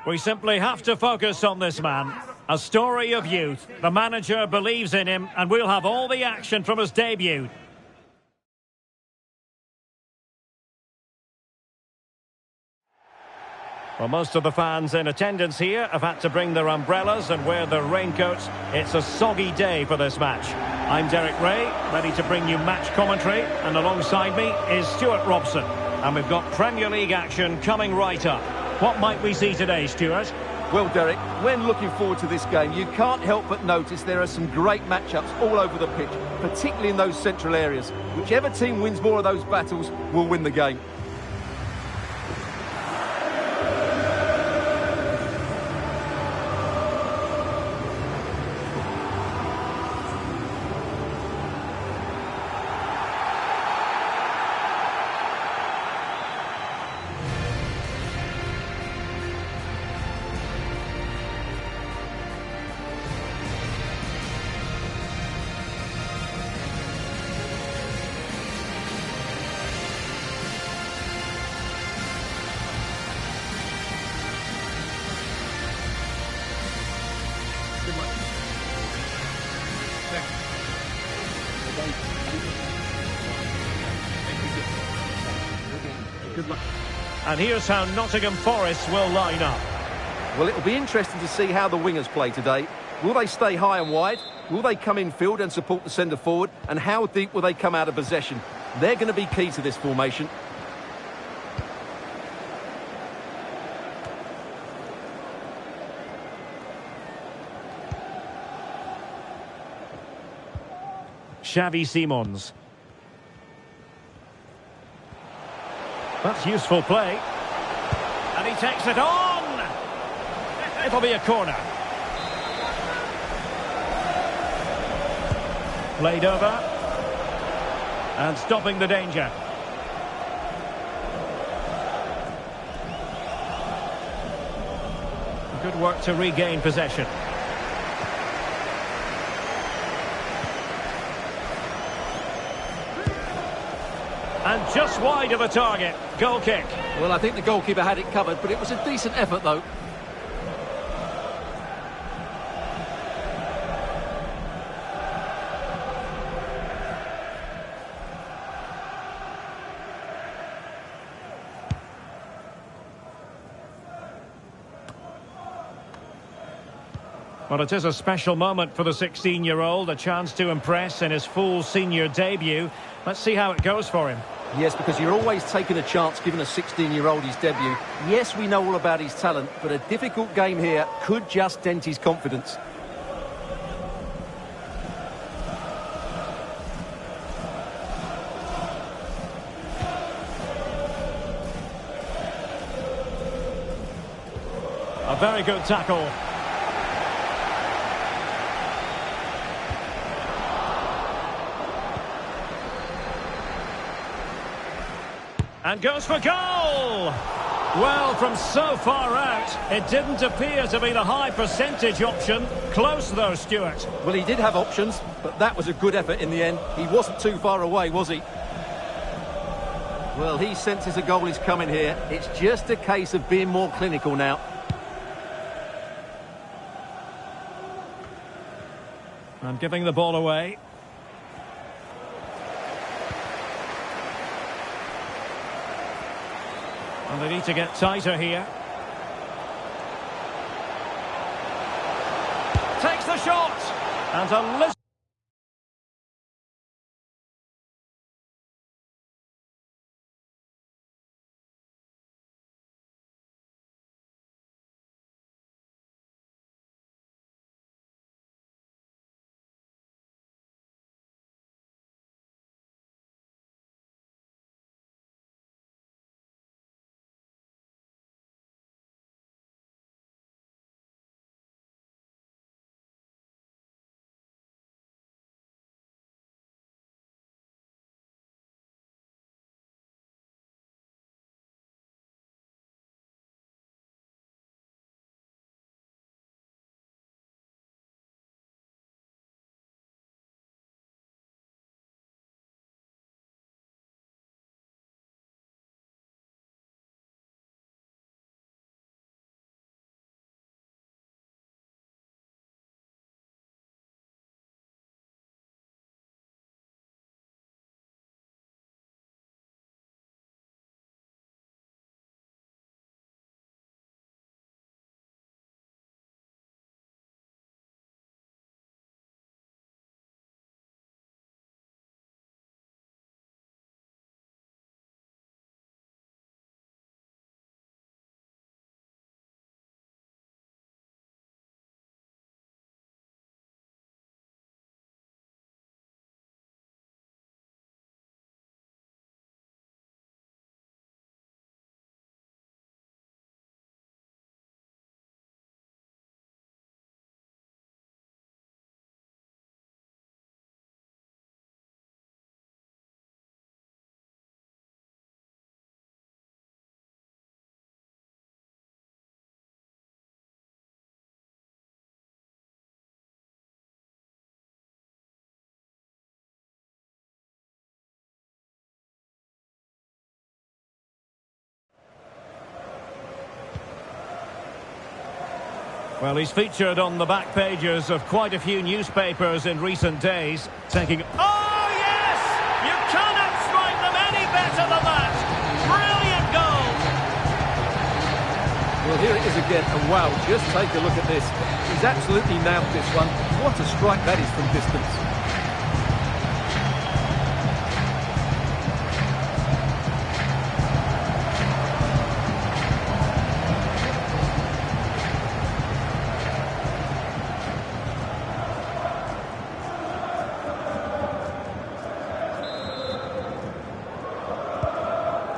We simply have to focus on this man. A story of youth. The manager believes in him, and we'll have all the action from his debut. Well, most of the fans in attendance here have had to bring their umbrellas and wear their raincoats. It's a soggy day for this match. I'm Derek Ray, ready to bring you match commentary, and alongside me is Stuart Robson. And we've got Premier League action coming right up. What might we see today, Stuart? Well, Derek, when looking forward to this game, you can't help but notice there are some great matchups all over the pitch, particularly in those central areas. Whichever team wins more of those battles will win the game. Good luck. And here's how Nottingham Forest will line up. Well, it'll be interesting to see how the wingers play today. Will they stay high and wide? Will they come in field and support the centre forward? And how deep will they come out of possession? They're going to be key to this formation. Xavi Simons. That's useful play. And he takes it on! It'll be a corner. Played over. And stopping the danger. Good work to regain possession. And just wide of the target. Goal kick. Well, I think the goalkeeper had it covered, but it was a decent effort, though. Well, it is a special moment for the 16-year-old, a chance to impress in his full senior debut. Let's see how it goes for him. Yes, because you're always taking a chance giving a 16-year-old his debut. Yes, we know all about his talent, but a difficult game here could just dent his confidence. A very good tackle. And goes for goal! Well, from so far out, it didn't appear to be the high percentage option. Close though, Stuart. Well, he did have options, but that was a good effort in the end. He wasn't too far away, was he? Well, he senses a goal is coming here. It's just a case of being more clinical now. And giving the ball away. And they need to get tighter here. Takes the shot! And a Well, he's featured on the back pages of quite a few newspapers in recent days, taking... Oh, yes! You cannot strike them any better than that! Brilliant goal! Well, here it is again, and wow, just take a look at this. He's absolutely nailed this one. What a strike that is from distance.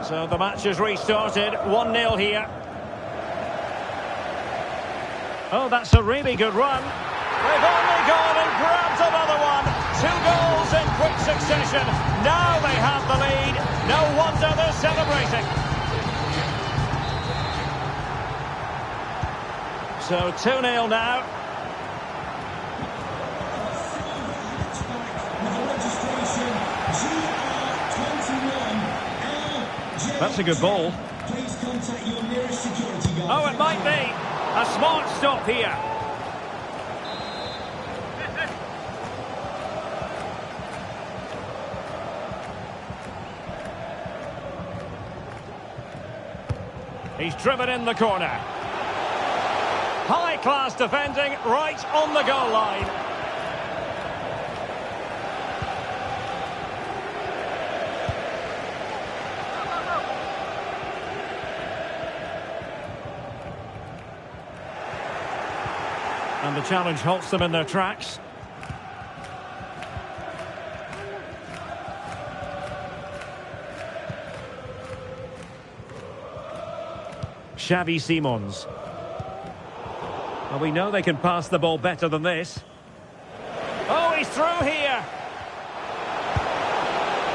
So the match is restarted, 1-0 here. Oh, that's a really good run. They've only gone and grabbed another one. 2 goals in quick succession. Now they have the lead. No wonder they're celebrating. So 2-0 now. That's a good ball. Please contact your nearest security guard. Oh, it might be. A smart stop here. He's driven in the corner. High-class defending right on the goal line. And the challenge halts them in their tracks. Xavi Simons. Well, we know they can pass the ball better than this. Oh, he's through here.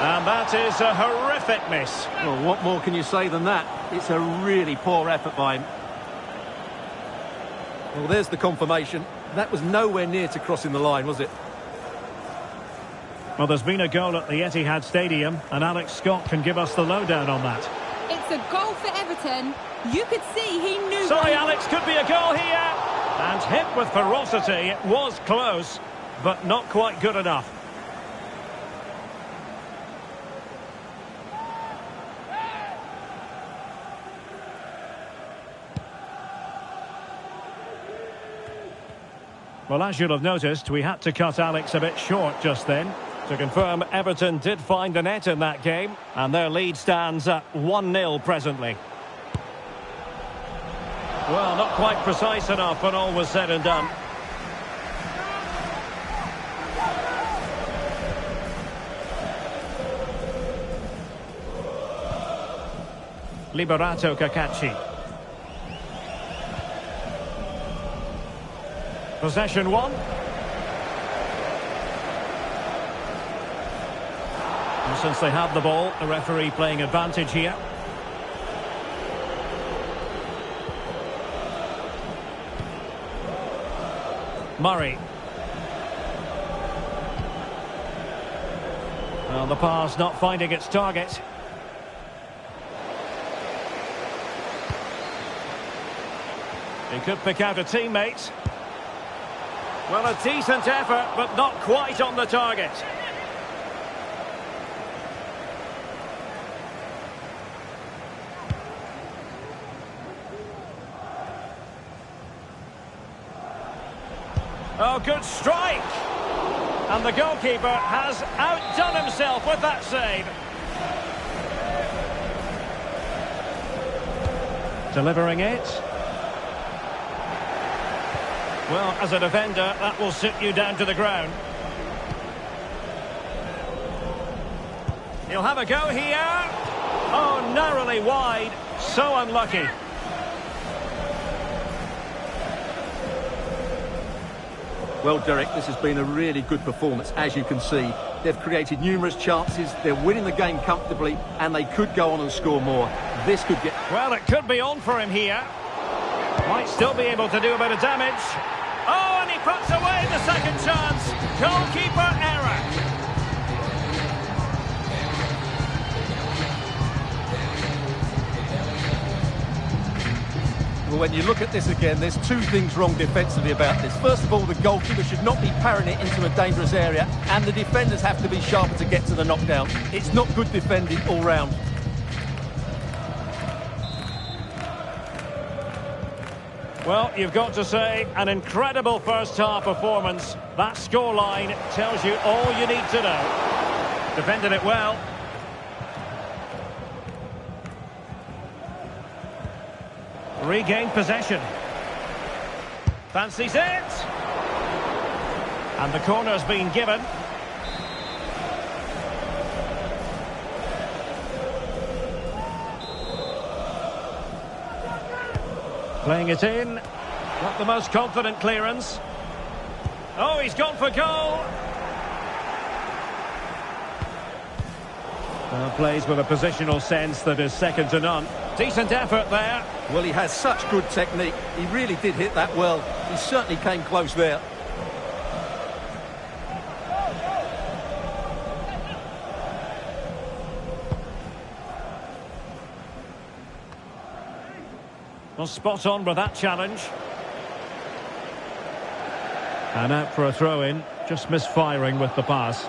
And that is a horrific miss. Well, what more can you say than that? It's a really poor effort by him. Well, there's the confirmation. That was nowhere near to crossing the line, was it? Well, there's been a goal at the Etihad Stadium, and Alex Scott can give us the lowdown on that. It's a goal for Everton. You could see he knew... Sorry, Alex, could be a goal here. And hit with ferocity. It was close, but not quite good enough. Well, as you'll have noticed, we had to cut Alex a bit short just then. To confirm, Everton did find the net in that game, and their lead stands at 1-0 presently. Well, not quite precise enough when all was said and done. Liberato Cacachi. Possession one. And since they have the ball, the referee playing advantage here. Murray. Well, the pass not finding its target. He could pick out a teammate. Well, a decent effort, but not quite on the target. Oh, good strike! And the goalkeeper has outdone himself with that save. Delivering it. Well, as a defender, that will sit you down to the ground. He'll have a go here. Oh, narrowly wide. So unlucky. Well, Derek, this has been a really good performance, as you can see. They've created numerous chances, they're winning the game comfortably, and they could go on and score more. This could get... Well, it could be on for him here. Might still be able to do a bit of damage. Oh, and he puts away the second chance. Goalkeeper error. Well, when you look at this again, there's two things wrong defensively about this. First of all, the goalkeeper should not be parrying it into a dangerous area, and the defenders have to be sharper to get to the knockdown. It's not good defending all round. Well, you've got to say, an incredible first-half performance. That scoreline tells you all you need to know. Defended it well. Regained possession. Fancies it. And the corner's been given. Playing it in. Not the most confident clearance. Oh, he's gone for goal. Plays with a positional sense that is second to none. Decent effort there. Well, he has such good technique. He really did hit that well. He certainly came close there. Well, spot on with that challenge. And out for a throw-in. Just misfiring with the pass.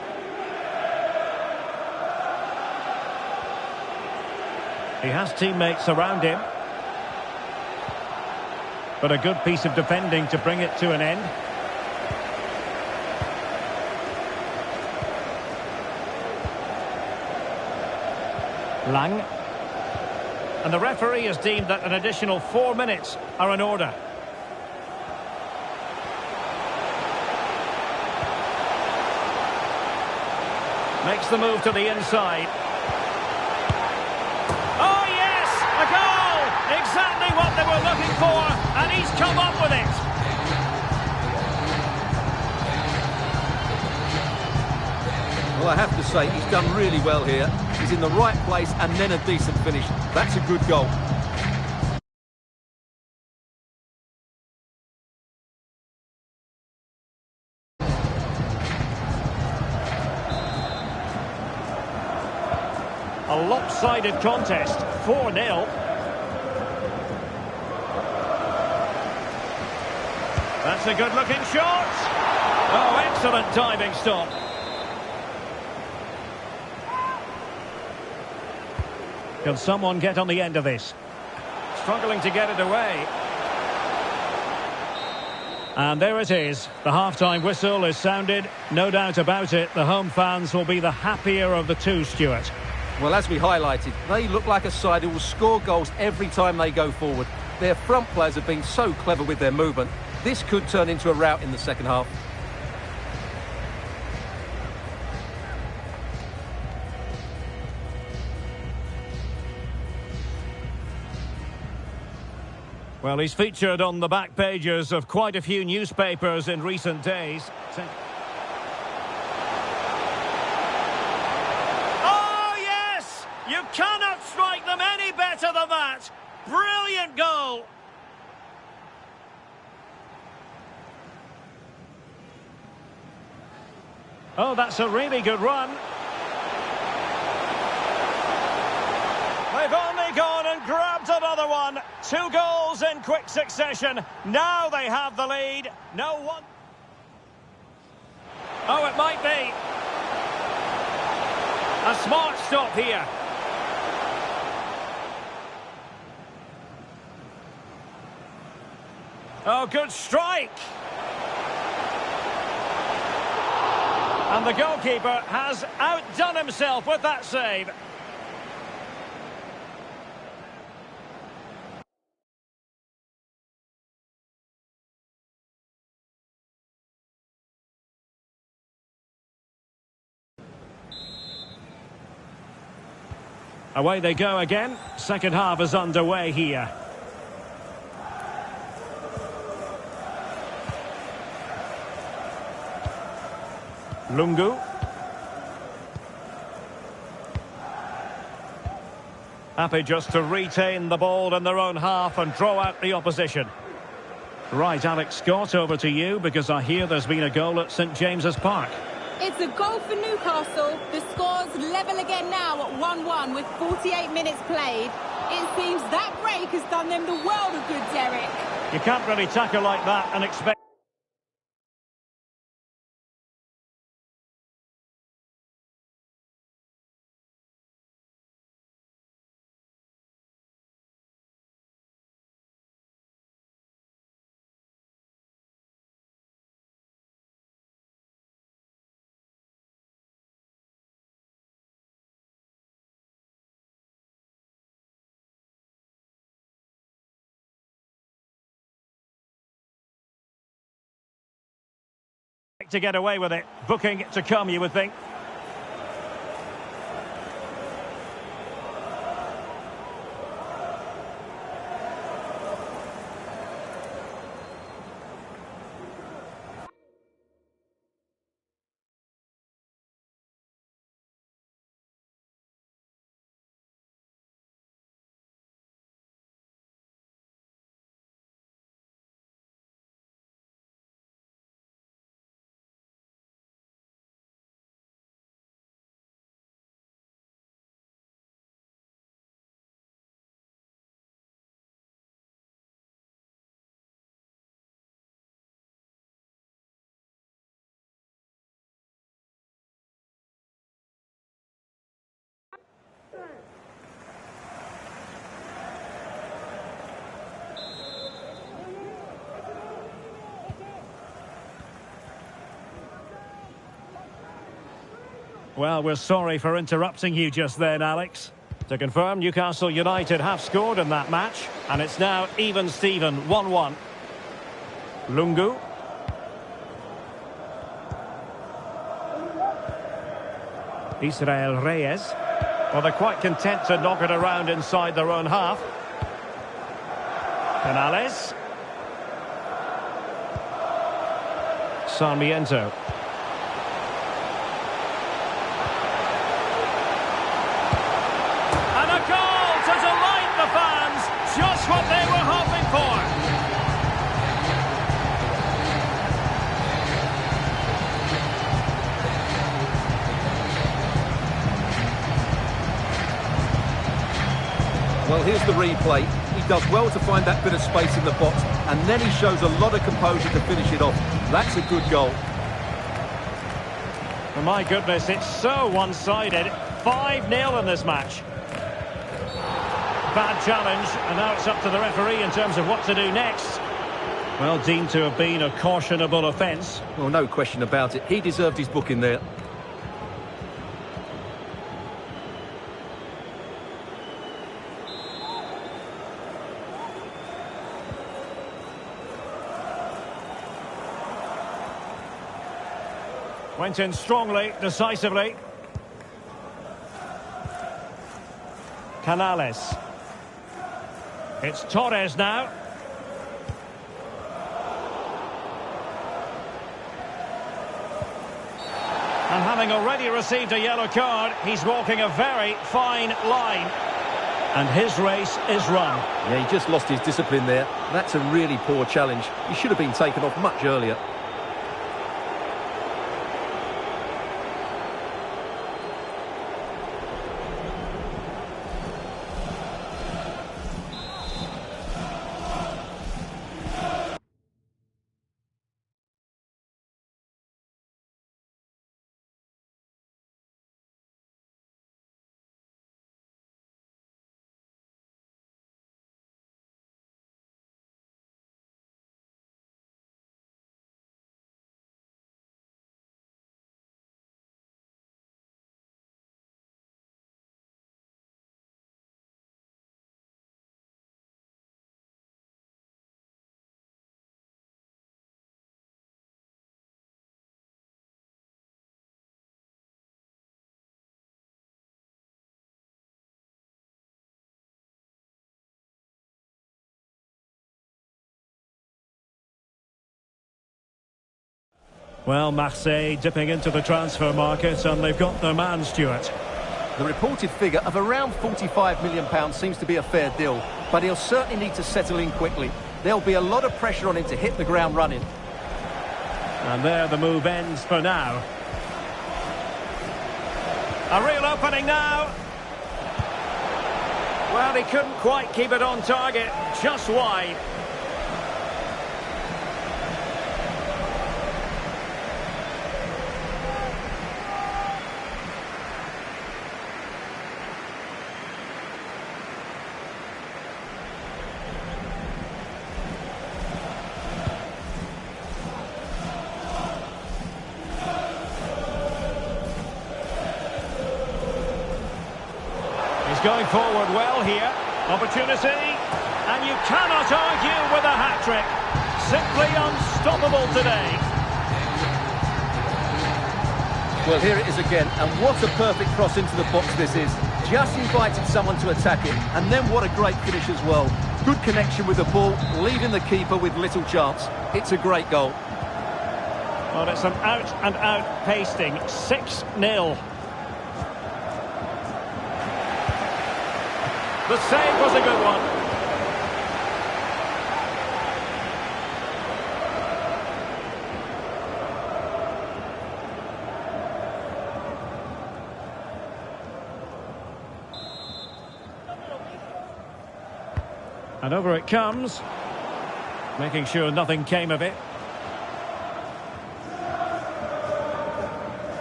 He has teammates around him. But a good piece of defending to bring it to an end. Lang. And the referee has deemed that an additional 4 minutes are in order. Makes the move to the inside. Oh yes, a goal! Exactly what they were looking for, and he's come up with it. Well, I have to say, he's done really well here. He's in the right place and then a decent finish. That's a good goal. A lopsided contest, 4-0. That's a good-looking shot. Oh, excellent diving stop. Can someone get on the end of this? Struggling to get it away. And there it is. The half-time whistle is sounded. No doubt about it, the home fans will be the happier of the two, Stuart. Well, as we highlighted, they look like a side who will score goals every time they go forward. Their front players have been so clever with their movement. This could turn into a rout in the second half. Well, he's featured on the back pages of quite a few newspapers in recent days. Oh, yes! You cannot strike them any better than that! Brilliant goal! Oh, that's a really good run. They've only gone and grabbed another one. 2 goals in quick succession. Now they have the lead. No one. Oh, it might be. A smart stop here. Oh, good strike. And the goalkeeper has outdone himself with that save. Away they go again. Second half is underway here. Lungu. Happy just to retain the ball in their own half and draw out the opposition. Right, Alex Scott, over to you, because I hear there's been a goal at St James's Park. It's a goal for Newcastle. The score's level again now at 1-1 with 48 minutes played. It seems that break has done them the world of good, Derek. You can't really tackle like that and expect... to get away with it. Booking to come, you would think. Well, we're sorry for interrupting you just then, Alex. To confirm, Newcastle United have scored in that match, and it's now even Steven, 1-1. Lungu. Israel Reyes. Well, they're quite content to knock it around inside their own half. Canales. Sarmiento. Just what they were hoping for. Well, here's the replay. He does well to find that bit of space in the box, and then he shows a lot of composure to finish it off. That's a good goal. Oh, my goodness, it's so one-sided. 5-0 in this match. Bad challenge, and now it's up to the referee in terms of what to do next. Well, deemed to have been a cautionable offence. Well, no question about it. He deserved his booking there. Went in strongly, decisively. Canales. It's Torres now. And having already received a yellow card, he's walking a very fine line. And his race is run. Yeah, he just lost his discipline there. That's a really poor challenge. He should have been taken off much earlier. Well, Marseille dipping into the transfer market, and they've got their man, Stuart. The reported figure of around £45 million seems to be a fair deal, but he'll certainly need to settle in quickly. There'll be a lot of pressure on him to hit the ground running. And there the move ends for now. A real opening now. Well, he couldn't quite keep it on target, just wide. Going forward well here. Opportunity. And you cannot argue with a hat-trick. Simply unstoppable today. Well, here it is again. And what a perfect cross into the box this is. Just invited someone to attack it. And then what a great finish as well. Good connection with the ball, leaving the keeper with little chance. It's a great goal. Well, it's an out-and-out pasting. 6-0. The save was a good one. And over it comes, making sure nothing came of it.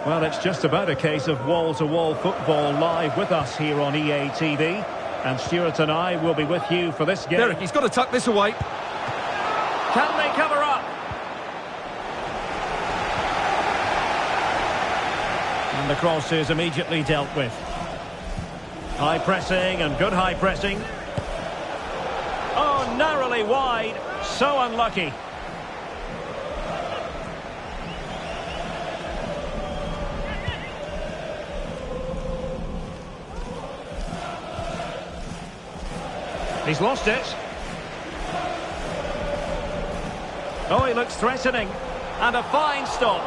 Well, it's just about a case of wall-to-wall football live with us here on EA TV. And Stuart and I will be with you for this game. Derek, he's got to tuck this away. Can they cover up? And the cross is immediately dealt with. High pressing and good high pressing. Oh, narrowly wide. So unlucky. He's lost it. Oh, he looks threatening. And a fine stop.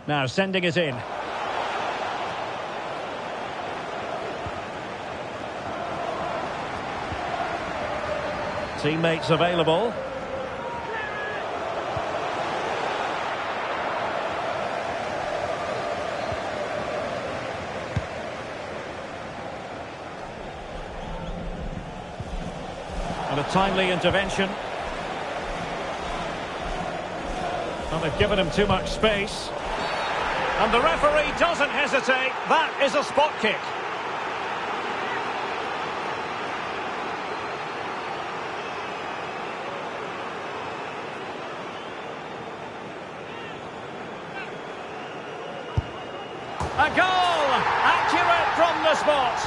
Now sending it in. Teammates available. And a timely intervention. Well, they've given him too much space. And the referee doesn't hesitate. That is a spot kick. A goal! Accurate from the spot.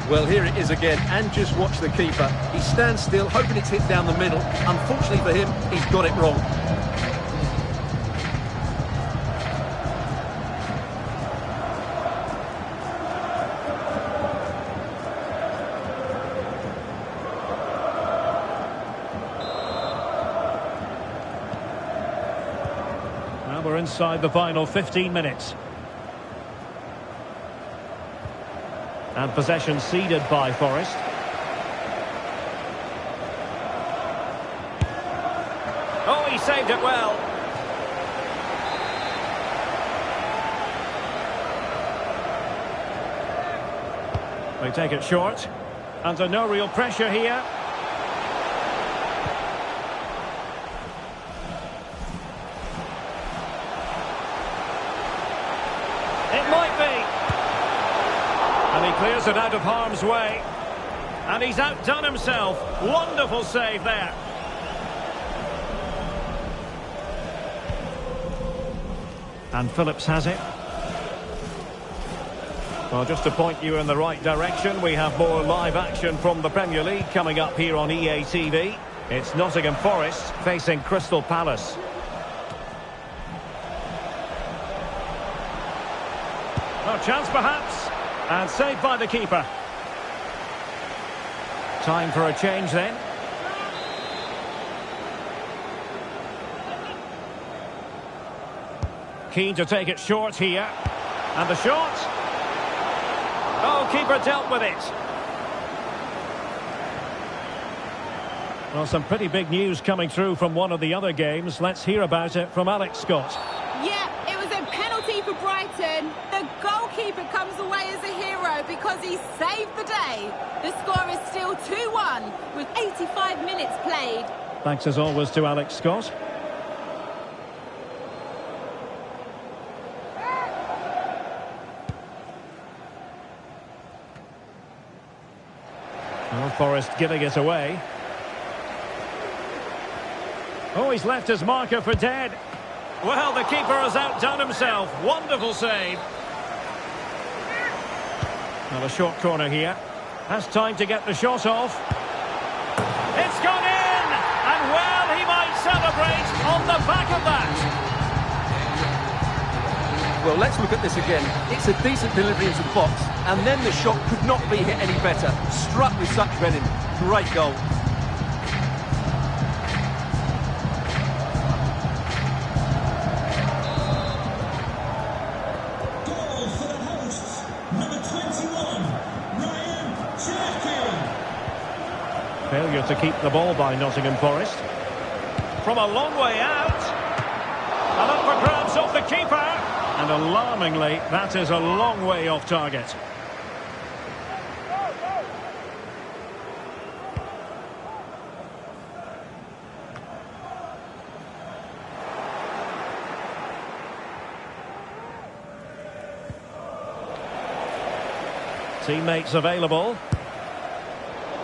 Well, here it is again, and just watch the keeper. He stands still, hoping it's hit down the middle. Unfortunately for him, he's got it wrong. Now we're inside the final 15 minutes. And possession ceded by Forest. Oh, he saved it well. They take it short. Under no real pressure here. It might be. And he clears it out of harm's way. And he's outdone himself. Wonderful save there. And Phillips has it. Well, just to point you in the right direction, we have more live action from the Premier League coming up here on EA TV. It's Nottingham Forest facing Crystal Palace. No chance perhaps. And saved by the keeper. Time for a change then. keen to take it short here. And the shot. Oh, keeper dealt with it. Well, some pretty big news coming through from one of the other games. Let's hear about it from Alex Scott. Yeah, it was a penalty for Brighton. The goalkeeper comes away as a hero because he saved the day. The score is still 2-1 with 85 minutes played. Thanks as always to Alex Scott. Well, Forest giving it away. Oh, he's left his marker for dead. Well, the keeper has outdone himself. Wonderful save. Well, a short corner here. Has time to get the shot off. It's gone in! And well, he might celebrate on the back of that. Well, let's look at this again. It's a decent delivery into the box, and then the shot could not be hit any better. Struck with such venom. Great goal. Goal for the hosts, number 21, Ryan Cherki. Failure to keep the ball by Nottingham Forest. From a long way out. And up for grabs off the keeper. And alarmingly, that is a long way off target. Teammates available.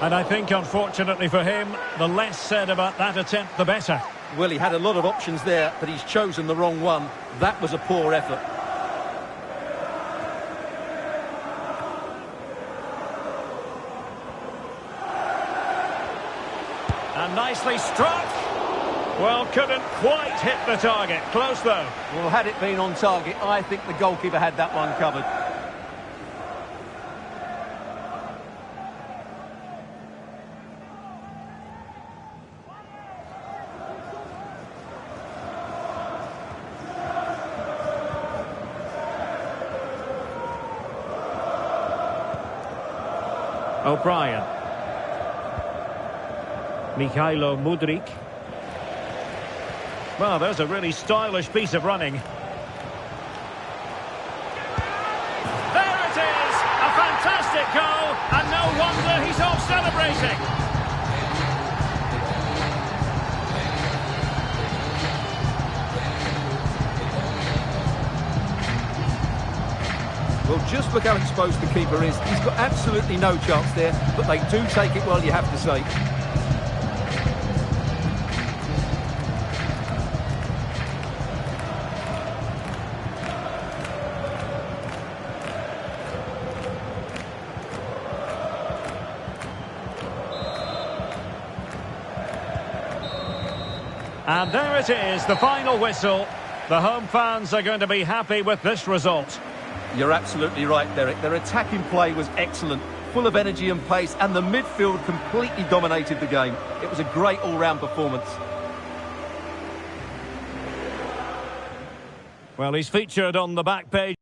And I think, unfortunately for him, the less said about that attempt, the better. Well, he had a lot of options there, but he's chosen the wrong one. That was a poor effort. And nicely struck. Well, couldn't quite hit the target. Close, though. Well, had it been on target, I think the goalkeeper had that one covered. O'Brien. Mikhailo Mudryk. Well, there's a really stylish piece of running. There it is! A fantastic goal, and no wonder he's off celebrating. Well, just look how exposed the keeper is. He's got absolutely no chance there, but they do take it well, you have to say. And there it is, the final whistle. The home fans are going to be happy with this result. You're absolutely right, Derek. Their attacking play was excellent, full of energy and pace, and the midfield completely dominated the game. It was a great all-round performance. Well, he's featured on the back page.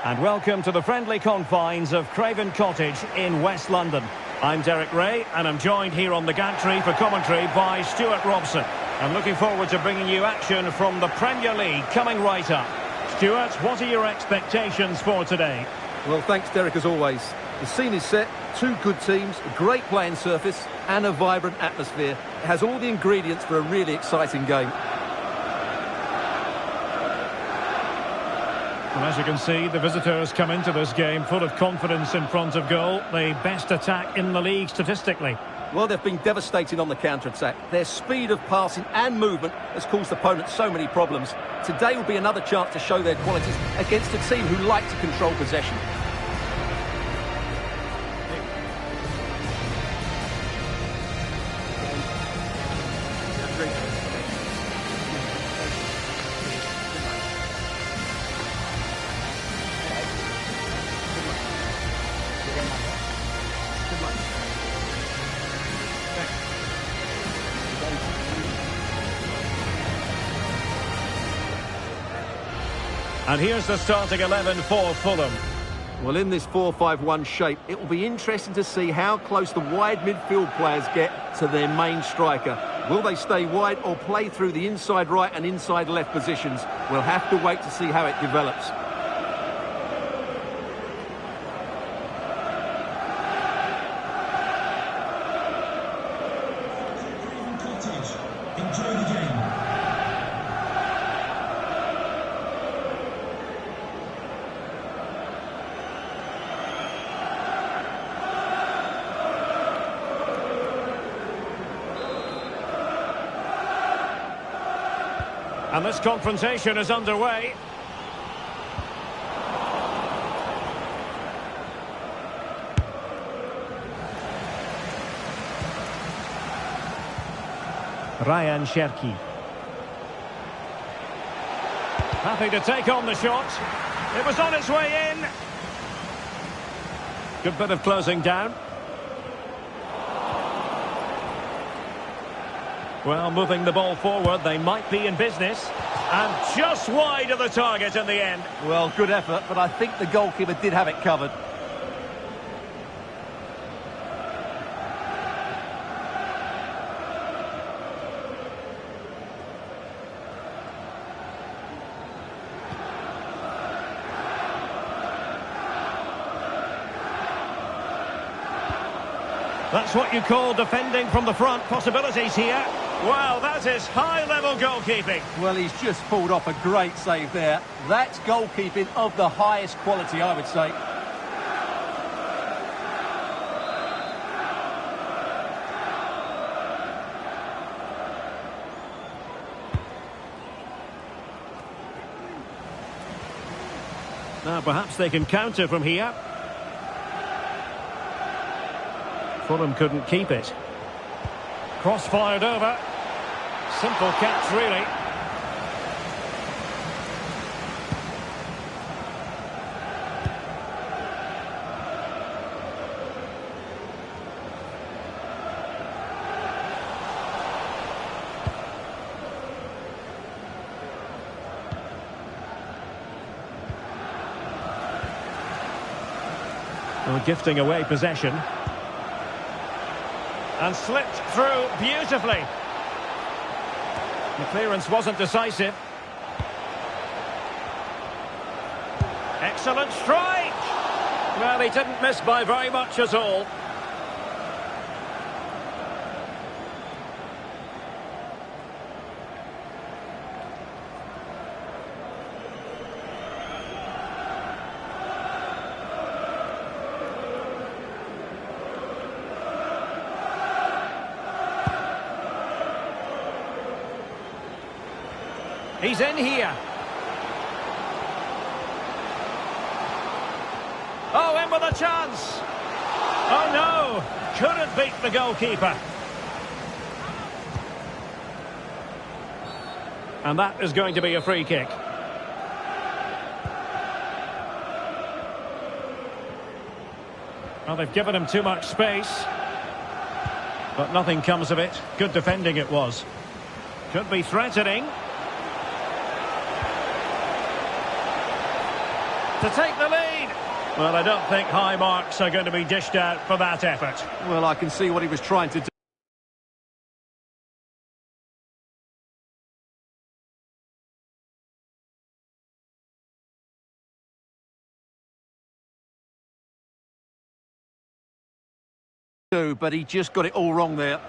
And welcome to the friendly confines of Craven Cottage in West London. I'm Derek Ray, and I'm joined here on the gantry for commentary by Stuart Robson. I'm looking forward to bringing you action from the Premier League coming right up. Stuart, what are your expectations for today? Well, thanks, Derek, as always. The scene is set, two good teams, a great playing surface and a vibrant atmosphere. It has all the ingredients for a really exciting game. Well, as you can see, the visitors come into this game full of confidence in front of goal. The best attack in the league statistically. Well, they've been devastating on the counter-attack. Their speed of passing and movement has caused opponents so many problems. Today will be another chance to show their qualities against a team who like to control possession. And here's the starting 11 for Fulham. Well, in this 4-5-1 shape, it will be interesting to see how close the wide midfield players get to their main striker. Will they stay wide or play through the inside right and inside left positions? We'll have to wait to see how it develops. Craven Cottage. Enjoy the game. And this confrontation is underway. Ryan Cherki. Happy to take on the shot. It was on its way in. Good bit of closing down. Well, moving the ball forward, they might be in business. And just wide of the target in the end. Well, good effort, but I think the goalkeeper did have it covered. That's what you call defending from the front. Possibilities here. Well, that is high-level goalkeeping. Well, he's just pulled off a great save there. That's goalkeeping of the highest quality, I would say. Now, perhaps they can counter from here. Fulham couldn't keep it. Cross fired over. Simple catch, really. Well, gifting away possession. And slipped through beautifully. The clearance wasn't decisive. Excellent strike! Well, he didn't miss by very much at all. He's in here. Oh, in with a chance. Oh, no. Couldn't beat the goalkeeper. And that is going to be a free kick. Well, they've given him too much space. But nothing comes of it. Good defending it was. Could be threatening. to take the lead. Well, I don't think high marks are going to be dished out for that effort. Well, I can see what he was trying to do, but he just got it all wrong there.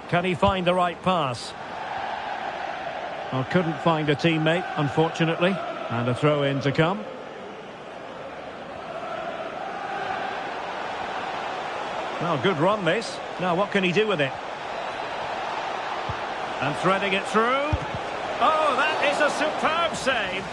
Can he find the right pass? Well, couldn't find a teammate, unfortunately. And a throw-in to come. Well, good run, this. Now, what can he do with it? And threading it through. Oh, that is a superb save.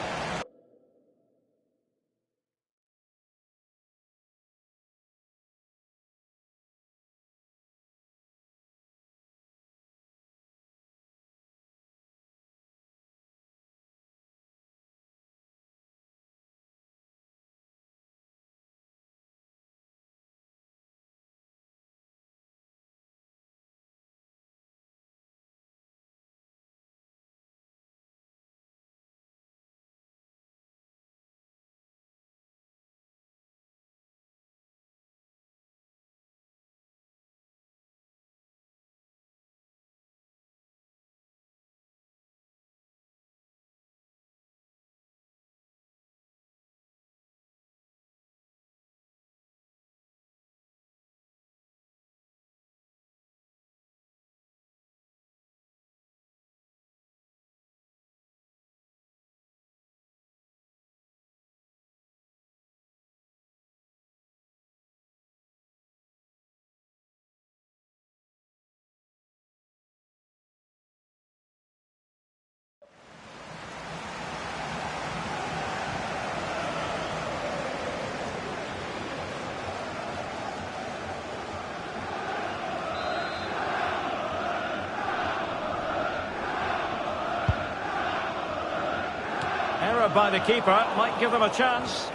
Error by the keeper might give them a chance.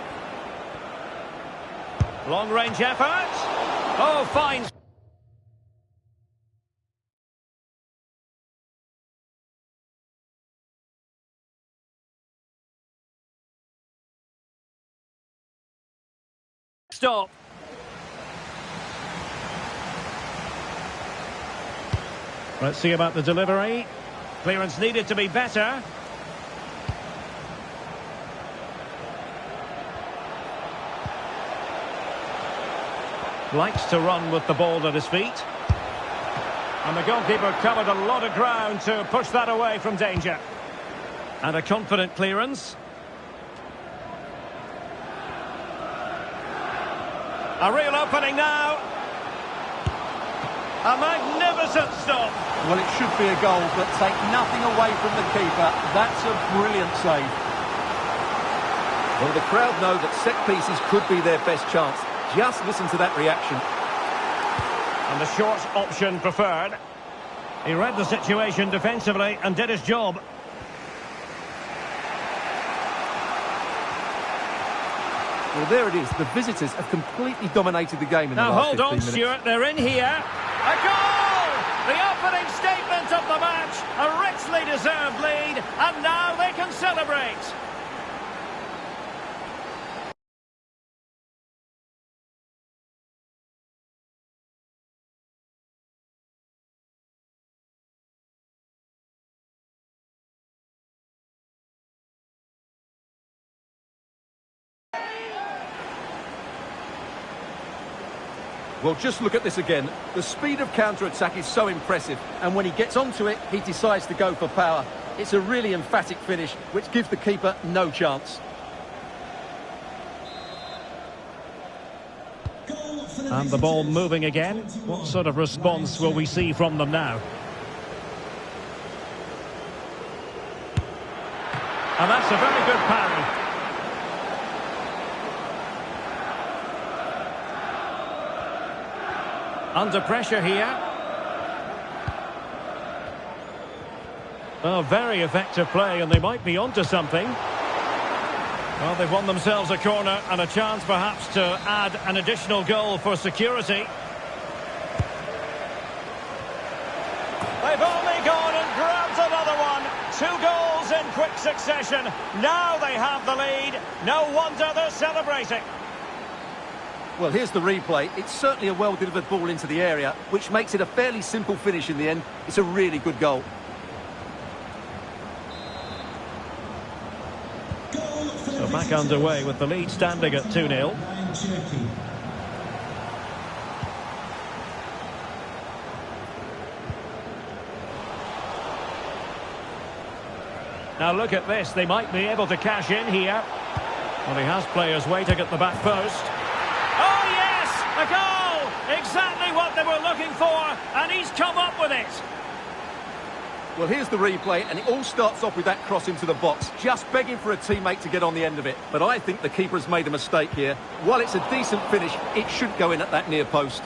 Long-range effort. Oh, fine. Stop. Let's see about the delivery. Clearance needed to be better. Likes to run with the ball at his feet. And the goalkeeper covered a lot of ground to push that away from danger. And a confident clearance. A real opening now. A magnificent stop. Well, it should be a goal, but take nothing away from the keeper. That's a brilliant save. Well, the crowd know that set pieces could be their best chance. Just listen to that reaction. And the short option preferred. He read the situation defensively and did his job. Well, there it is. The visitors have completely dominated the game in the last 15 minutes. Now, hold on, Stuart. They're in here. A goal! The opening statement of the match. A richly deserved lead. And now they can celebrate. Well, just look at this again. The speed of counter-attack is so impressive, and when he gets onto it, he decides to go for power. It's a really emphatic finish, which gives the keeper no chance. And the ball moving again. What sort of response will we see from them now? And that's a very good parry. Under pressure here. Oh, very effective play, and they might be onto something. Well, they've won themselves a corner and a chance perhaps to add an additional goal for security. They've only gone and grabbed another one. 2 goals in quick succession. Now they have the lead. No wonder they're celebrating. Well, here's the replay. It's certainly a well-delivered ball into the area, which makes it a fairly simple finish in the end. It's a really good goal. So back underway with the lead standing at 2-0. Now look at this, they might be able to cash in here. Well, he has players waiting at the back post. Oh yes, a goal! Exactly what they were looking for, and he's come up with it. Well, here's the replay, and it all starts off with that cross into the box, just begging for a teammate to get on the end of it. But I think the keeper has made a mistake here. While it's a decent finish, it should go in at that near post.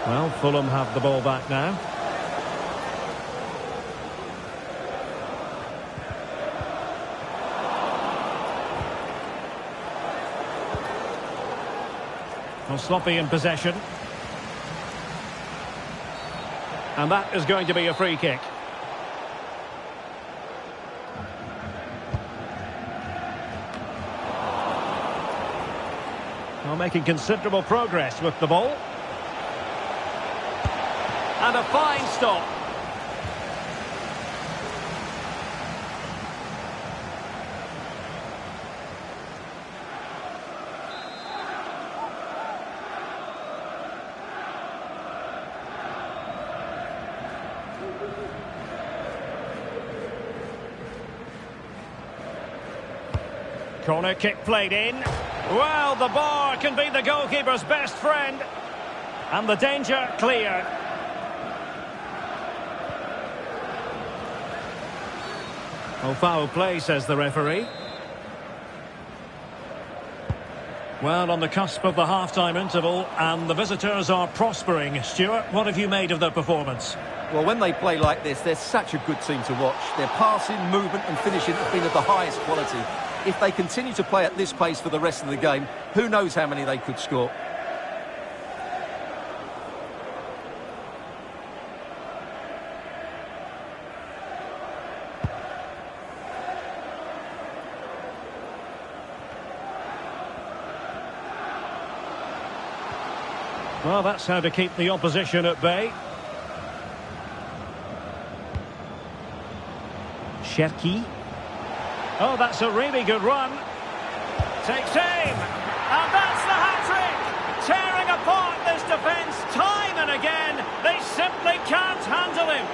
Well, Fulham have the ball back now. Well, sloppy in possession. And that is going to be a free kick. Well, making considerable progress with the ball. And a fine stop. Corner kick played in. Well, the bar can be the goalkeeper's best friend. And the danger cleared. Oh, foul play, says the referee. Well, on the cusp of the half-time interval, and the visitors are prospering. Stuart, what have you made of their performance? Well, when they play like this, they're such a good team to watch. Their passing, movement and finishing have been of the highest quality. If they continue to play at this pace for the rest of the game, who knows how many they could score. Well, that's how to keep the opposition at bay. Cherki. Oh, that's a really good run. Takes aim. And that's the hat-trick. Tearing apart this defence time and again. They simply can't handle him.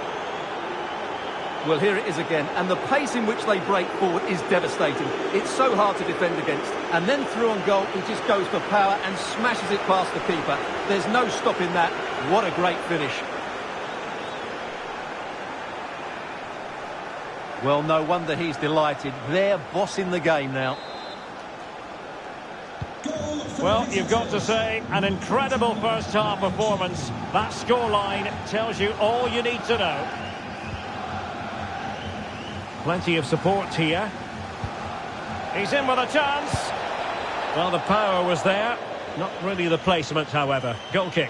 Well, here it is again. And the pace in which they break forward is devastating. It's so hard to defend against. And then through on goal, he just goes for power and smashes it past the keeper. There's no stopping that. What a great finish. Well, no wonder he's delighted. They're bossing the game now. Well, you've got to say, an incredible first-half performance. That scoreline tells you all you need to know. Plenty of support here. He's in with a chance. Well, the power was there. Not really the placement, however. Goal kick.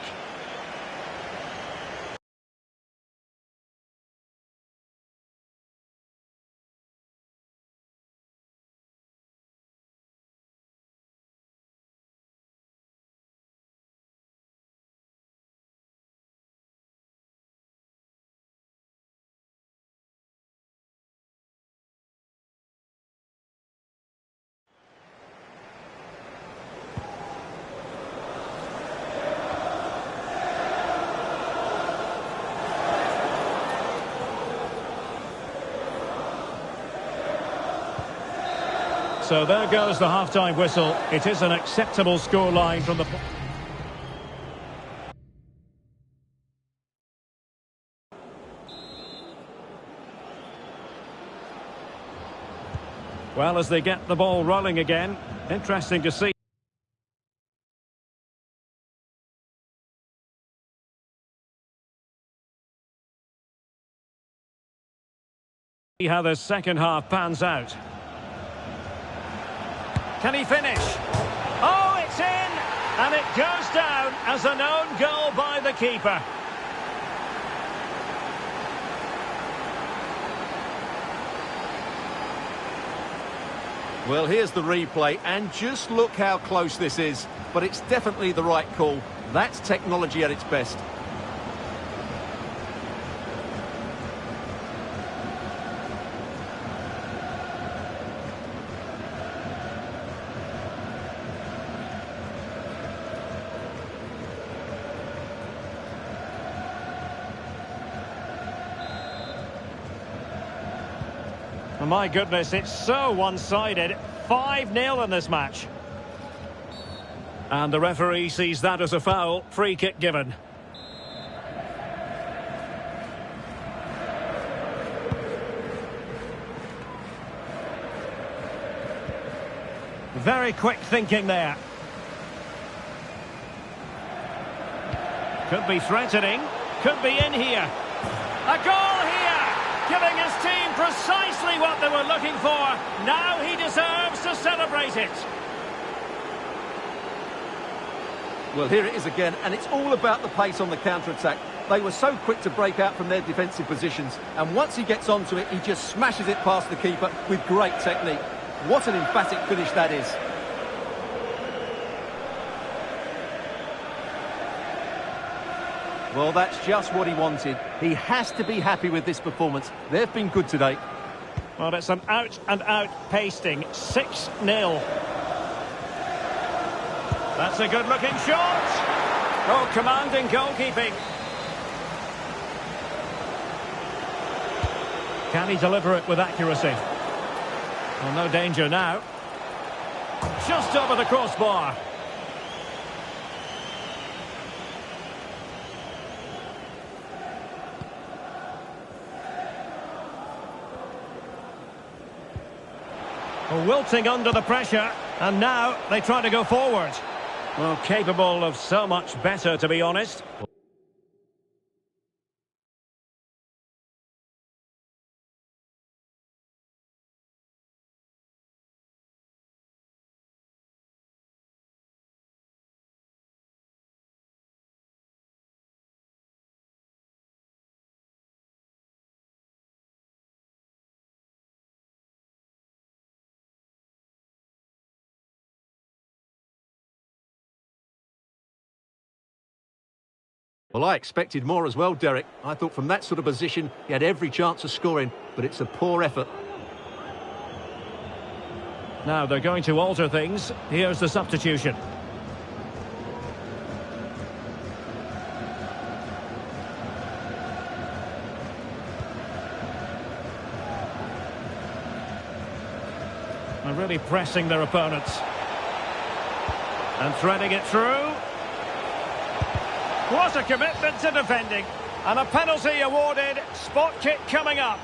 So there goes the half-time whistle. It is an acceptable scoreline from the... Well, as they get the ball rolling again, interesting to see. See how the second half pans out. Can he finish? Oh, it's in! And it goes down as an own goal by the keeper. Well, here's the replay, and just look how close this is. But it's definitely the right call. That's technology at its best. My goodness, it's so one-sided. 5-0 in this match. And the referee sees that as a foul. Free kick given. Very quick thinking there. Could be threatening. Could be in here. A goal here! Giving his team precisely what they were looking for. Now he deserves to celebrate it. Well, here it is again, and it's all about the pace on the counter-attack. They were so quick to break out from their defensive positions, and once he gets onto it, he just smashes it past the keeper with great technique. What an emphatic finish that is. Well, that's just what he wanted. He has to be happy with this performance. They've been good today. Well, it's an out-and-out pasting. 6-0. That's a good-looking shot. Oh, commanding goalkeeping. Can he deliver it with accuracy? Well, no danger now. Just over the crossbar. Wilting under the pressure, and now they try to go forward. Well, capable of so much better, to be honest. Well, I expected more as well, Derek. I thought from that sort of position, he had every chance of scoring, but it's a poor effort. Now they're going to alter things. Here's the substitution. They're really pressing their opponents. And threading it through. What a commitment to defending. And a penalty awarded. Spot kick coming up.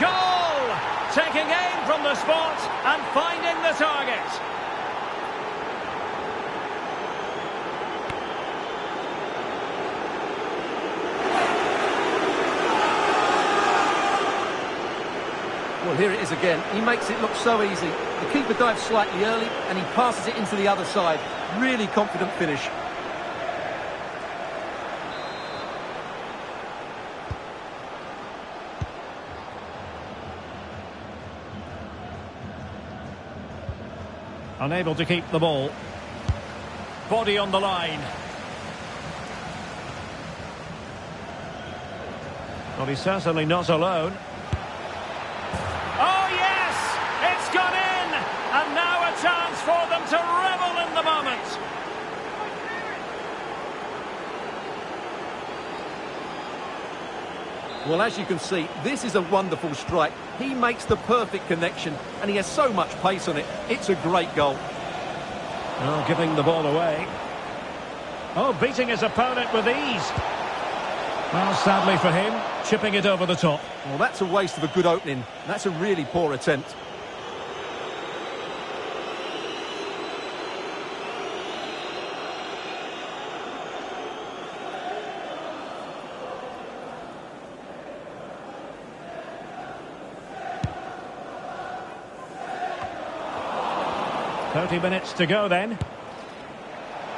Goal! Taking aim from the spot and finding the target. Well, here it is again. He makes it look so easy. The keeper dives slightly early and he passes it into the other side. Really confident finish. Unable to keep the ball. Body on the line. Well, he's certainly not alone. Oh, yes! It's gone in! And now a chance for them to revel in the moment. Well, as you can see, this is a wonderful strike. He makes the perfect connection, and he has so much pace on it. It's a great goal. Oh, giving the ball away. Oh, beating his opponent with ease. Well, sadly for him, chipping it over the top. Well, that's a waste of a good opening. That's a really poor attempt. "30 minutes to go then.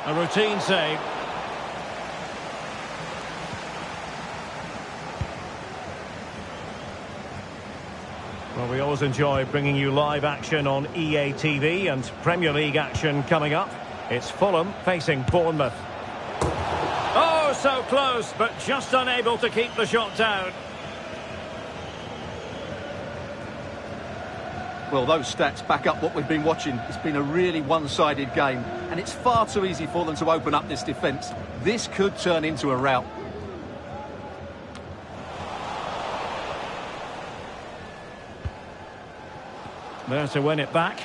A routine save. Well, we always enjoy bringing you live action on EA TV, and Premier League action coming up. It's Fulham facing Bournemouth. Oh, so close, but just unable to keep the shot down. Well, those stats back up what we've been watching. It's been a really one-sided game, and it's far too easy for them to open up this defence. This could turn into a rout. There to win it back.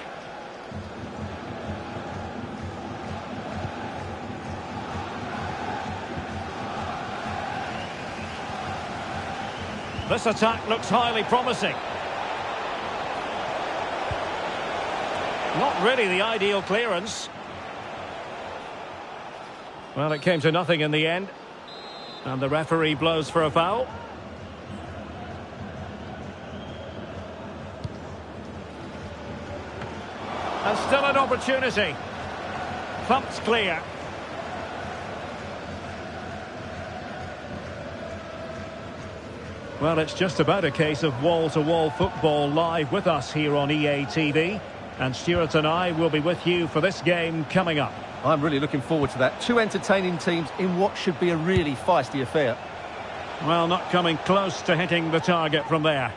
This attack looks highly promising. Not really the ideal clearance. Well, it came to nothing in the end. And the referee blows for a foul. And still an opportunity. Thumped clear. Well, it's just about a case of wall-to-wall football live with us here on EA TV. And Stuart and I will be with you for this game coming up. I'm really looking forward to that. Two entertaining teams in what should be a really feisty affair. Well, not coming close to hitting the target from there.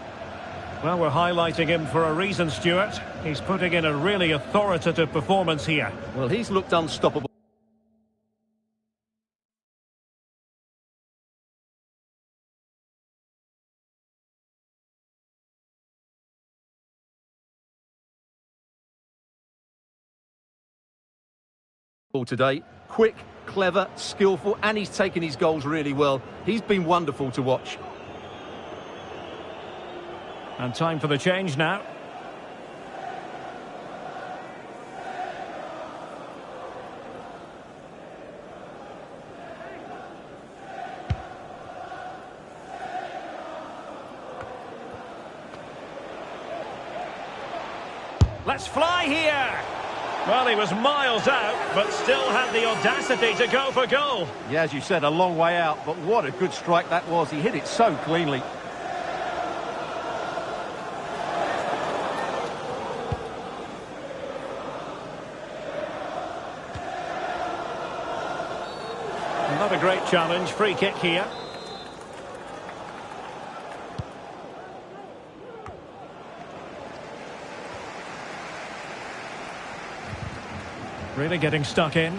Well, we're highlighting him for a reason, Stuart. He's putting in a really authoritative performance here. Well, he's looked unstoppable. Today, quick, clever, skillful, and he's taken his goals really well. He's been wonderful to watch. And time for the change now. Let's fly here! Well, he was miles out, but still had the audacity to go for goal. Yeah, as you said, a long way out, but what a good strike that was. He hit it so cleanly. Another great challenge, free kick here. Really getting stuck in.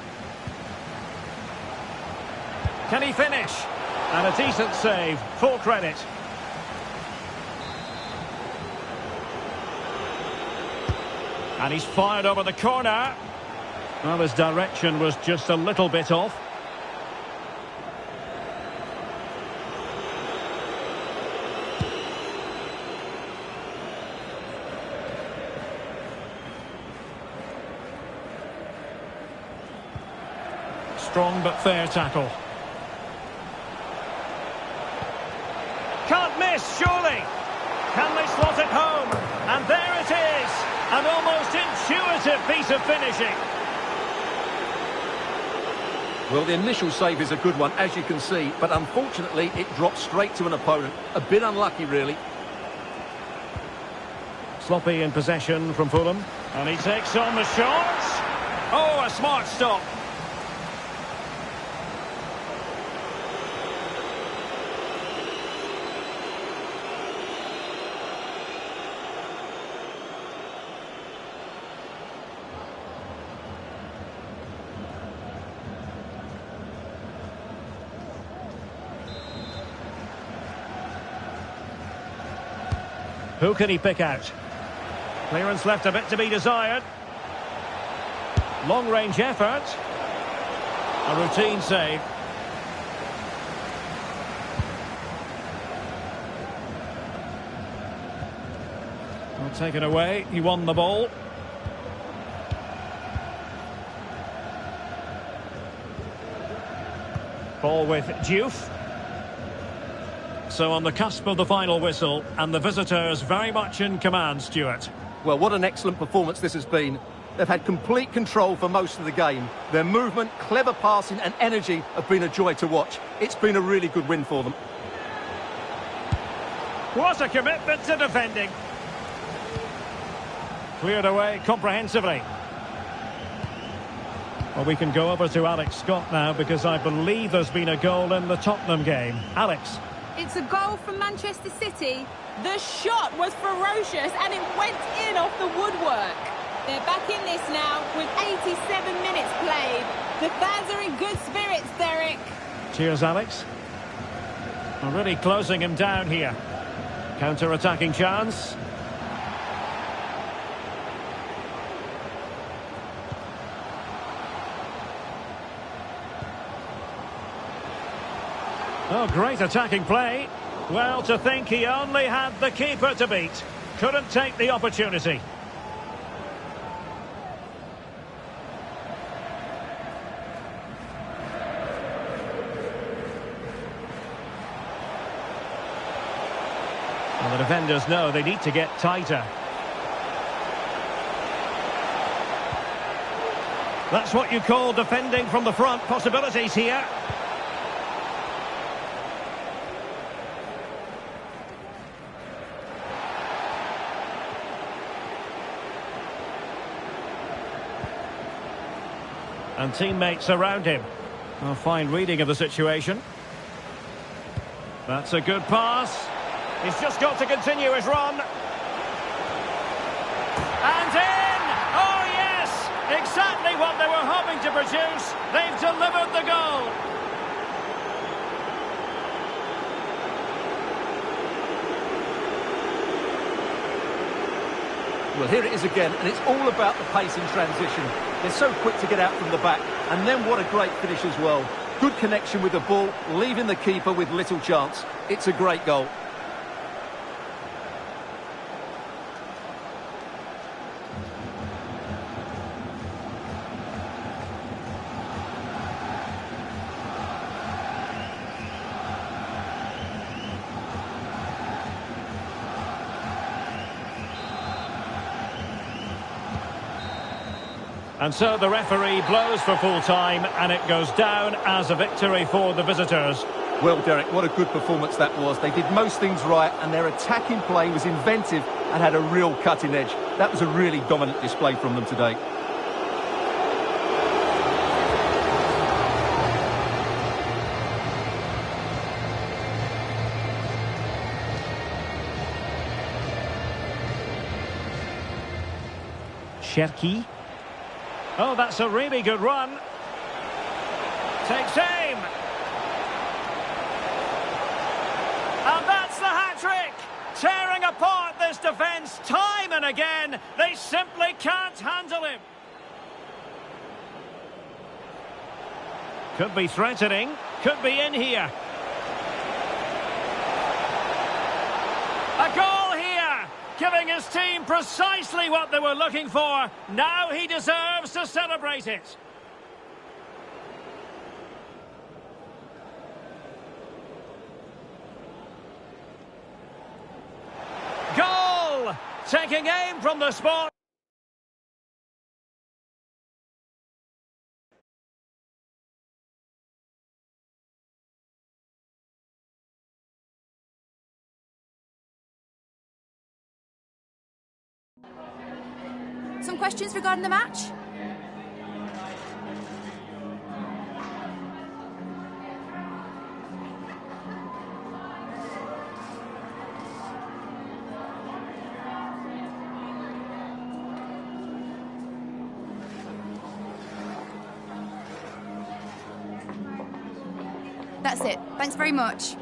Can he finish? And a decent save, full credit. And he's fired over the corner. Well, his direction was just a little bit off. Strong but fair tackle. Can't miss, surely. Can they slot it home? And there it is. An almost intuitive piece of finishing. Well, the initial save is a good one, as you can see, but unfortunately it dropped straight to an opponent. A bit unlucky, really. Sloppy in possession from Fulham. And he takes on the shot. Oh, a smart stop. Who can he pick out? Clearance left a bit to be desired. Long-range effort. A routine save. Well, taken away, he won the ball. Ball with Diouf. So on the cusp of the final whistle, and the visitors very much in command, Stuart. Well, what an excellent performance this has been. They've had complete control for most of the game. Their movement, clever passing and energy have been a joy to watch. It's been a really good win for them. What a commitment to defending. Cleared away comprehensively. Well, we can go over to Alex Scott now, because I believe there's been a goal in the Tottenham game. Alex. It's a goal from Manchester City. The shot was ferocious and it went in off the woodwork. They're back in this now with 87 minutes played. The fans are in good spirits, Derek. Cheers, Alex. Well, really closing him down here. Counter-attacking chance. Oh, great attacking play. Well, to think he only had the keeper to beat. Couldn't take the opportunity. Well, the defenders know they need to get tighter. That's what you call defending from the front. Possibilities here. And teammates around him. A fine reading of the situation. That's a good pass. He's just got to continue his run. And in! Oh yes! Exactly what they were hoping to produce. They've delivered the goal. Well, here it is again, and it's all about the pace in transition. They're so quick to get out from the back, and then what a great finish as well. Good connection with the ball, leaving the keeper with little chance. It's a great goal. And so the referee blows for full time, and it goes down as a victory for the visitors. Well, Derek, what a good performance that was. They did most things right, and their attacking play was inventive and had a real cutting edge. That was a really dominant display from them today. Cherki. Oh, that's a really good run. Takes aim. And that's the hat-trick. Tearing apart this defence time and again. They simply can't handle him. Could be threatening. Could be in here. A goal here, giving his team precisely what they were looking for. Now he deserves to celebrate it. Goal! Taking aim from the spot. Some questions regarding the match? That's it. Thanks very much.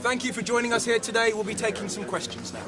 Thank you for joining us here today. We'll be taking some questions now.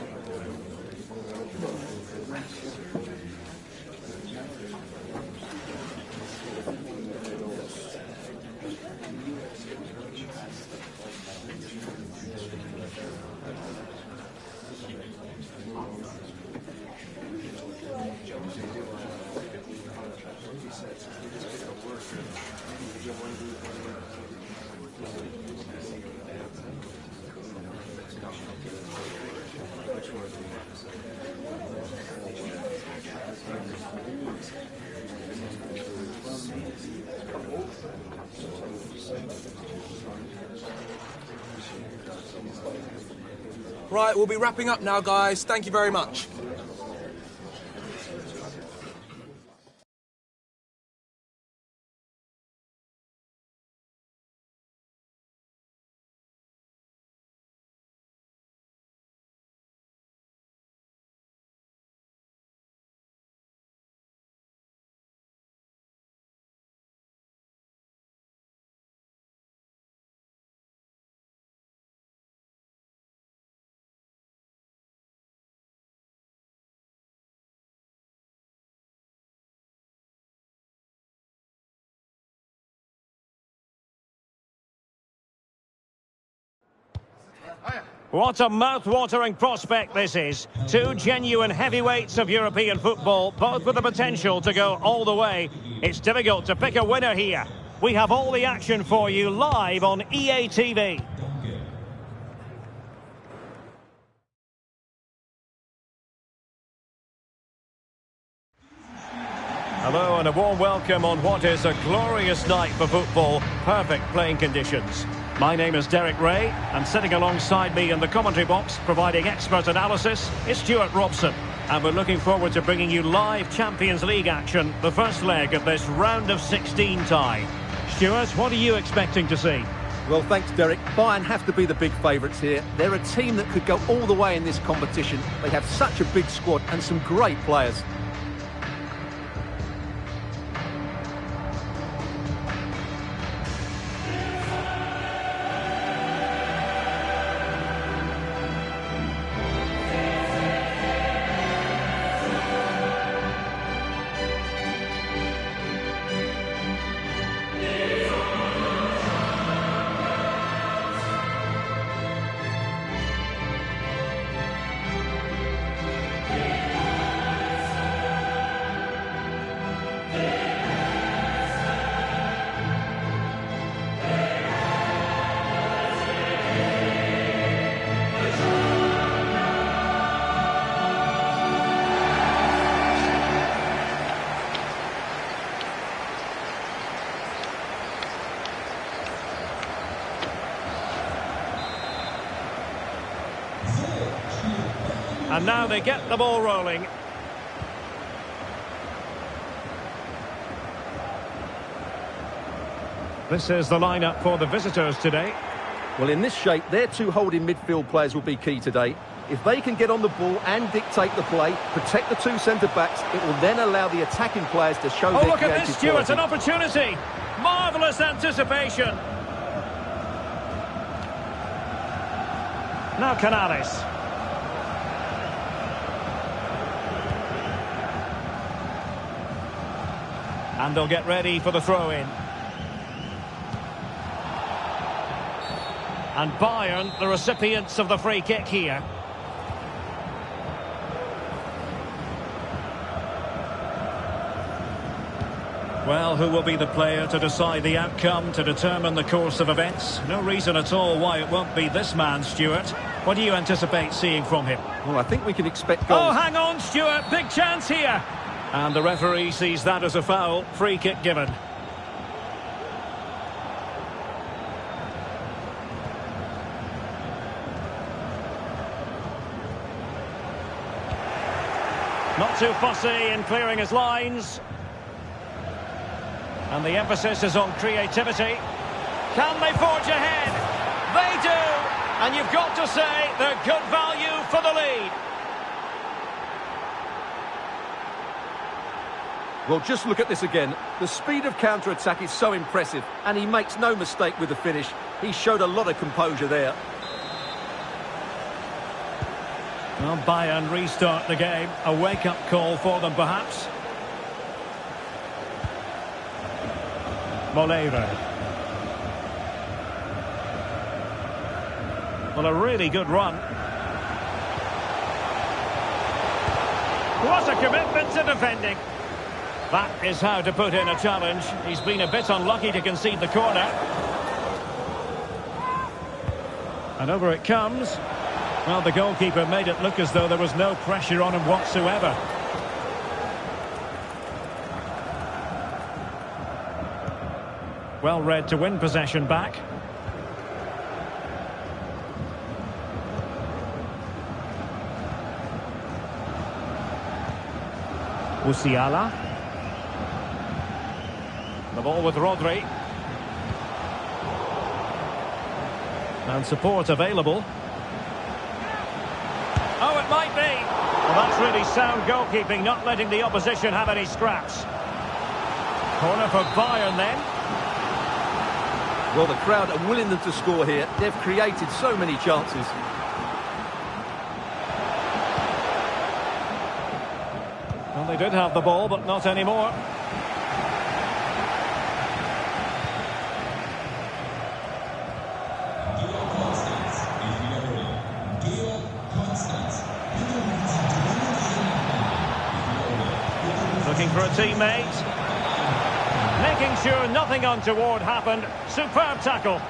Right, we'll be wrapping up now, guys. Thank you very much. What a mouth-watering prospect this is. Two genuine heavyweights of European football, both with the potential to go all the way. It's difficult to pick a winner here. We have all the action for you live on EA TV. Hello and a warm welcome on what is a glorious night for football. Perfect playing conditions. My name is Derek Ray, and sitting alongside me in the commentary box, providing expert analysis, is Stuart Robson. And we're looking forward to bringing you live Champions League action, the first leg of this round of 16 tie. Stuart, what are you expecting to see? Well, thanks, Derek. Bayern have to be the big favourites here. They're a team that could go all the way in this competition. They have such a big squad and some great players. And now they get the ball rolling. This is the lineup for the visitors today. Well, in this shape, their two holding midfield players will be key today. If they can get on the ball and dictate the play, protect the two centre-backs, it will then allow the attacking players to show their creative quality. Oh, look at this, Stuart, an opportunity. Marvellous anticipation. Now Canales. And they'll get ready for the throw-in. And Bayern, the recipients of the free kick here. Well, who will be the player to decide the outcome, to determine the course of events? No reason at all why it won't be this man, Stuart. What do you anticipate seeing from him? Well, I think we can expect goals. Oh, hang on, Stuart. Big chance here. And the referee sees that as a foul. Free kick given. Not too fussy in clearing his lines. And the emphasis is on creativity. Can they forge ahead? They do! And you've got to say they're good value for the lead. Well, just look at this again. The speed of counter-attack is so impressive, and he makes no mistake with the finish. He showed a lot of composure there. Well, Bayern restart the game. A wake-up call for them, perhaps. Moleiro. Well, a really good run. What a commitment to defending. That is how to put in a challenge. He's been a bit unlucky to concede the corner. And over it comes. Well, the goalkeeper made it look as though there was no pressure on him whatsoever. Well read to win possession back. Musiala. The ball with Rodri. And support available. Oh, it might be. Well, that's really sound goalkeeping, not letting the opposition have any scraps. Corner for Bayern then. Well, the crowd are willing them to score here. They've created so many chances. Well, they did have the ball, but not anymore. Looking for a teammate. Making sure nothing untoward happened. Superb tackle.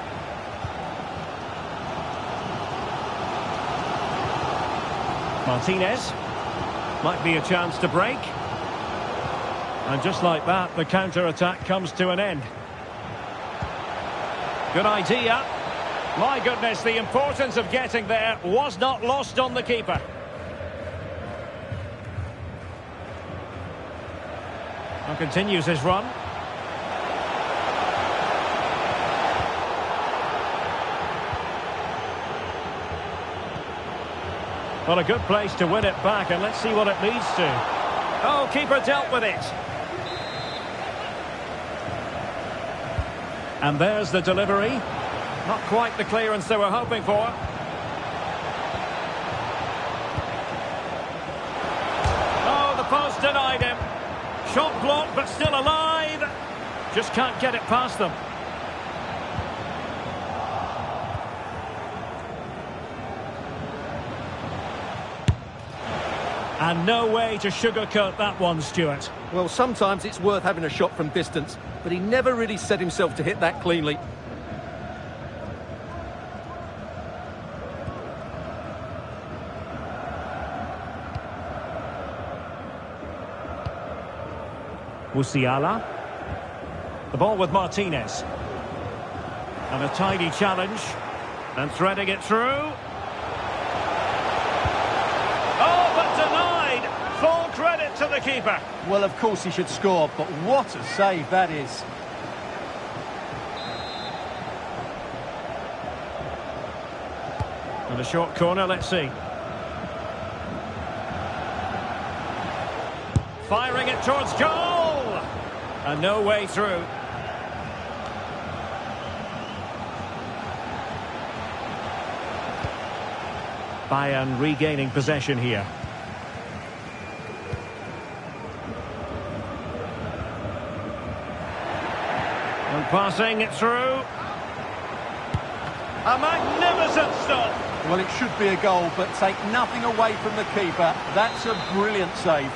Martinez. Might be a chance to break. And just like that, the counter-attack comes to an end. Good idea. My goodness, the importance of getting there was not lost on the keeper. And continues his run. Well, a good place to win it back, and let's see what it leads to. Oh, keeper dealt with it. And there's the delivery. Not quite the clearance they were hoping for. Oh, the post denied him. Shot blocked, but still alive. Just can't get it past them. And no way to sugarcoat that one, Stuart. Well, sometimes it's worth having a shot from distance, but he never really set himself to hit that cleanly. Musiala. The ball with Martinez. And a tidy challenge. And threading it through. Oh, but denied. Full credit to the keeper. Well, of course he should score, but what a save that is. And a short corner, let's see. Firing it towards goal. And no way through. Bayern regaining possession here. And passing it through. A magnificent stop. Well, it should be a goal, but take nothing away from the keeper. That's a brilliant save.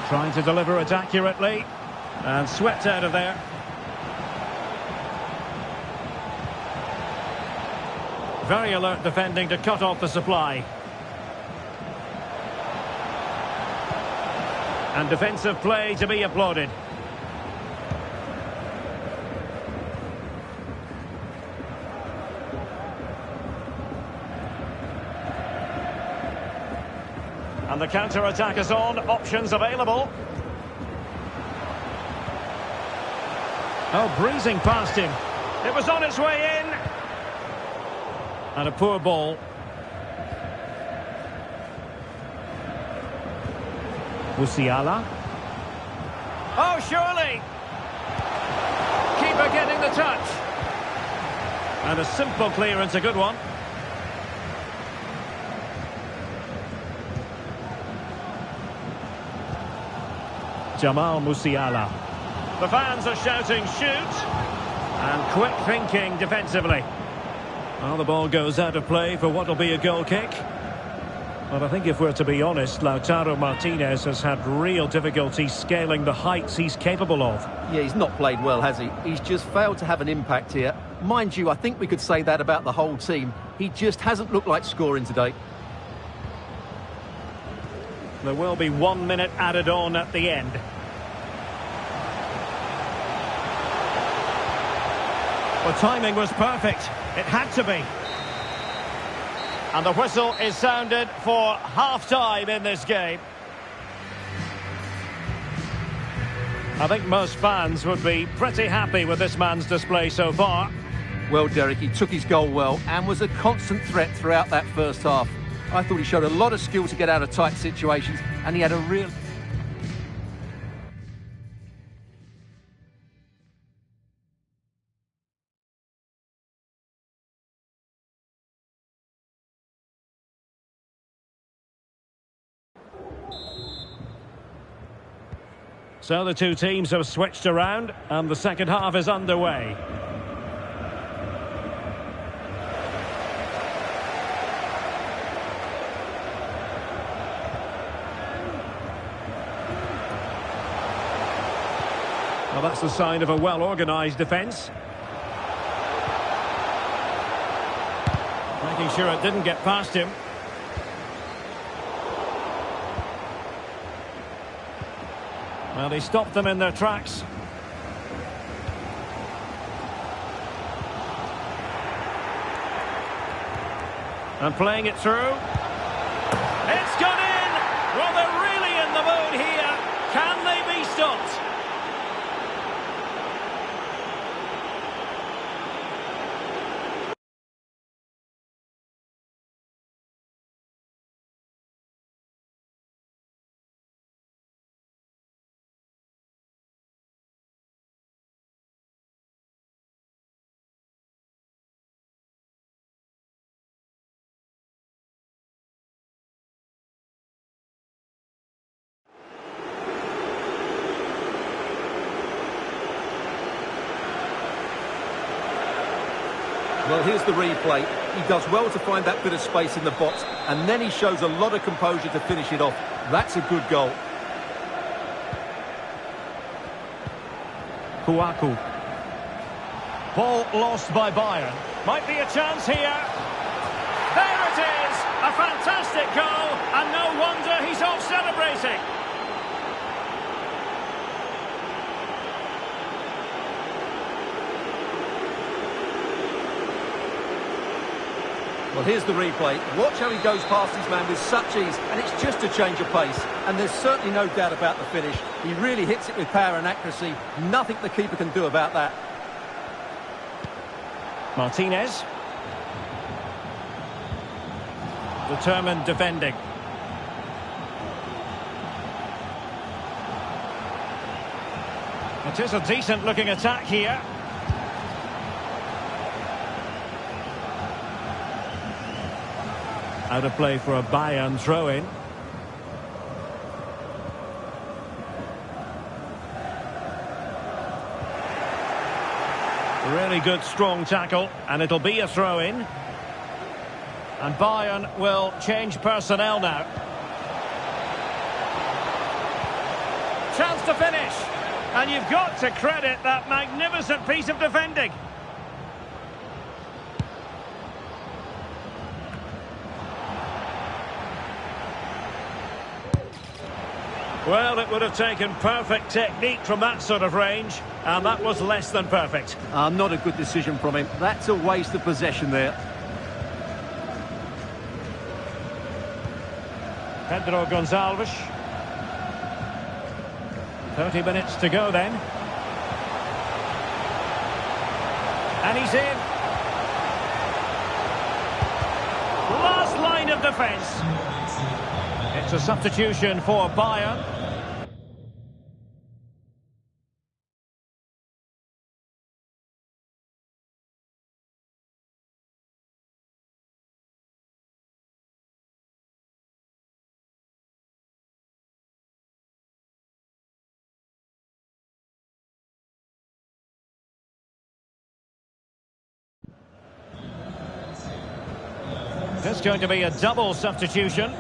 Trying to deliver it accurately. And swept out of there. Very alert defending to cut off the supply. And defensive play to be applauded. And the counter-attack is on. Options available. Oh, breezing past him. It was on its way in. And a poor ball. Musiala. Oh, surely. Keeper getting the touch. And a simple clearance, a good one. Jamal Musiala. The fans are shouting shoot. And quick thinking defensively. Well, the ball goes out of play for what will be a goal kick. But I think if we're to be honest, Lautaro Martinez has had real difficulty scaling the heights he's capable of. Yeah, he's not played well, has he? He's just failed to have an impact here. Mind you, I think we could say that about the whole team. He just hasn't looked like scoring today. There will be 1 minute added on at the end. The timing was perfect. It had to be. And the whistle is sounded for half-time in this game. I think most fans would be pretty happy with this man's display so far. Well, Derek, he took his goal well and was a constant threat throughout that first half. I thought he showed a lot of skill to get out of tight situations, and he had a real... So the two teams have switched around and the second half is underway. Well, that's the sign of a well-organised defence. Making sure it didn't get past him. Well, he stopped them in their tracks. And playing it through. It's gone in! Well, they're really in the mood here. Can they be stopped? Well, here's the replay. He does well to find that bit of space in the box, and then he shows a lot of composure to finish it off. That's a good goal. Kouakou. Ball lost by Bayern. Might be a chance here. There it is! A fantastic goal, and no wonder he's off celebrating. Well, here's the replay. Watch how he goes past his man with such ease, and it's just a change of pace. And there's certainly no doubt about the finish. He really hits it with power and accuracy. Nothing the keeper can do about that. Martinez. Determined defending. It is a decent-looking attack here. Out of play for a Bayern throw-in. Really good, strong tackle, and it'll be a throw-in. And Bayern will change personnel now. Chance to finish. And you've got to credit that magnificent piece of defending. Well, it would have taken perfect technique from that sort of range, and that was less than perfect. Not a good decision from him. That's a waste of possession there. Pedro Gonçalves. 30 minutes to go then. And he's in. Last line of defence. It's a substitution for Bayern. There's going to be a double substitution.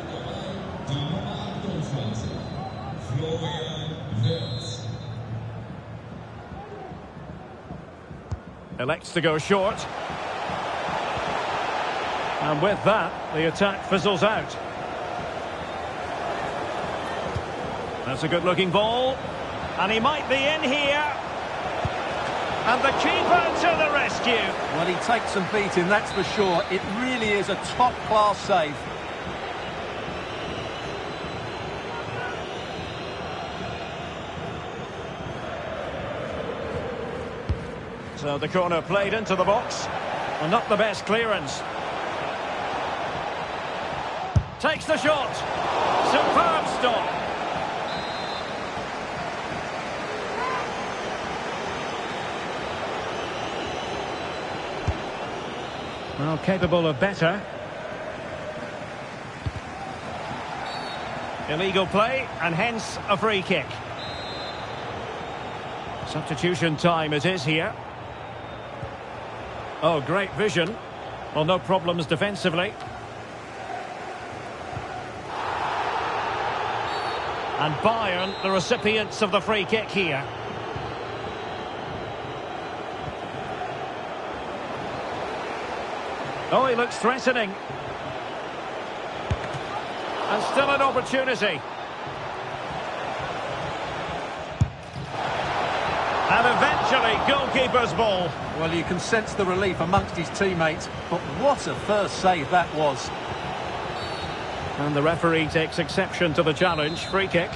Elects to go short. And with that, the attack fizzles out. That's a good-looking ball. And he might be in here. And the keeper to the rescue. Well, he takes some beating, that's for sure. It really is a top-class save. So the corner played into the box. Well, not the best clearance. Takes the shot. Superb stop. Well, capable of better. Illegal play, and hence a free kick. Substitution time it is here. Oh, great vision. Well, no problems defensively. And Bayern, the recipients of the free kick here. Oh, he looks threatening. And still an opportunity. And eventually, goalkeeper's ball. Well, you can sense the relief amongst his teammates, but what a first save that was. And the referee takes exception to the challenge. Free kick.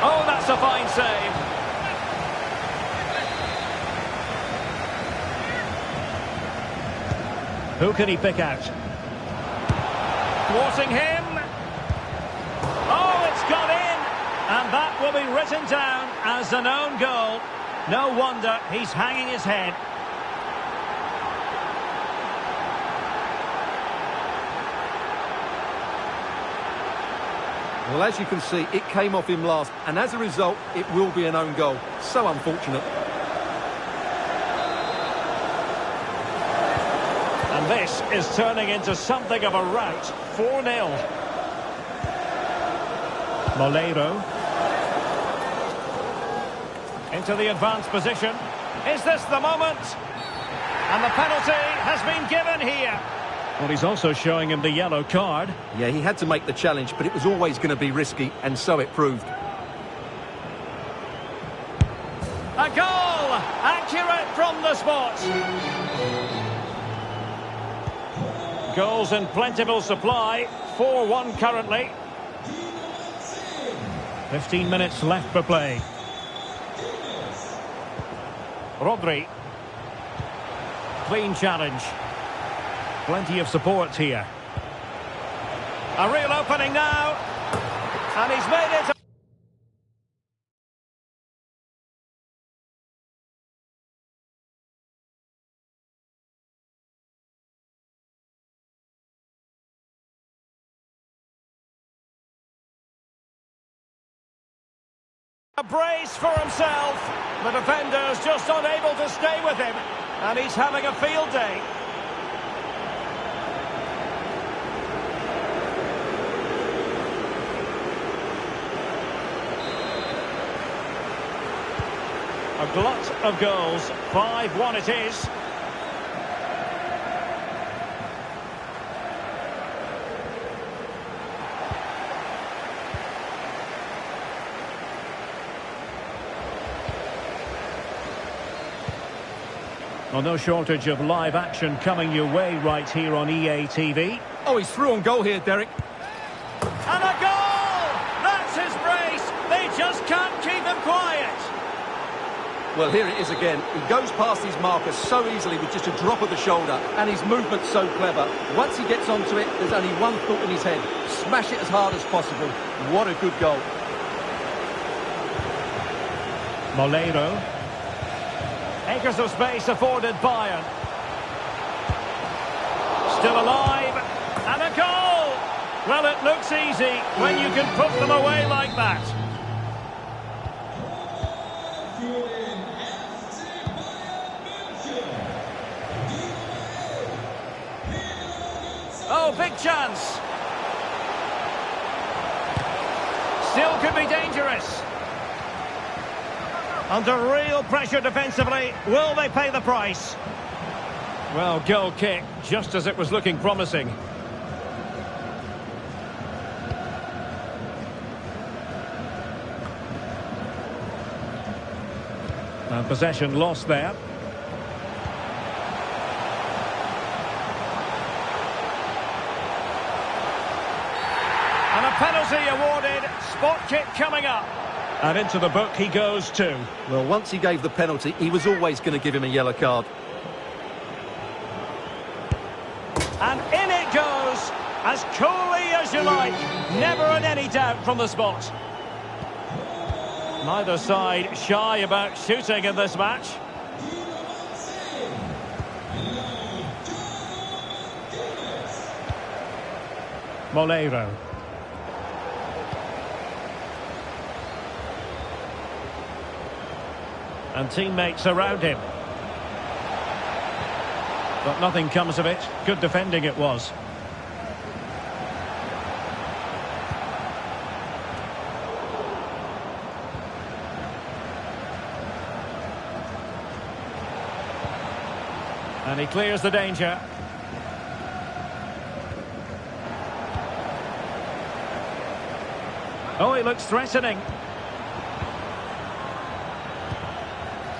Oh, that's a fine save. Who can he pick out? Thwarting him. Oh, it's gone in. And that will be written down as an own goal. No wonder he's hanging his head. Well, as you can see, it came off him last, and as a result, it will be an own goal. So unfortunate. And this is turning into something of a rout. 4-0. Moleiro. Into the advanced position. Is this the moment? And the penalty has been given here. Well, he's also showing him the yellow card. Yeah, he had to make the challenge, but it was always going to be risky, and so it proved. A goal! Accurate from the spot. Goals in plentiful supply. 4-1 currently. 15 minutes left for play. Rodri. Clean challenge. Plenty of support here. A real opening now. And he's made it. A brace for himself. The defender's just unable to stay with him. And he's having a field day. A glut of goals. 5-1 it is. Well, no shortage of live action coming your way right here on EA TV. Oh, he's through on goal here, Derek. And a goal! That's his brace. They just can't keep him quiet. Well, here it is again. He goes past his marker so easily with just a drop of the shoulder, and his movement's so clever. Once he gets onto it, there's only one thought in his head. Smash it as hard as possible. What a good goal. Moleiro. Acres of space afforded Bayern. Still alive. And a goal! Well, it looks easy when you can put them away like that. big chance. Still could be dangerous. Under real pressure defensively. Will they pay the price? Well, goal kick, just as it was looking promising. And possession lost there. And a penalty awarded. Spot kick coming up. And into the book he goes too. Well, once he gave the penalty, he was always going to give him a yellow card. And in it goes, as coolly as you like. Never in any doubt from the spot. Neither side shy about shooting in this match. Moleiro. And teammates around him. But nothing comes of it. Good defending it was. And he clears the danger. Oh, he looks threatening.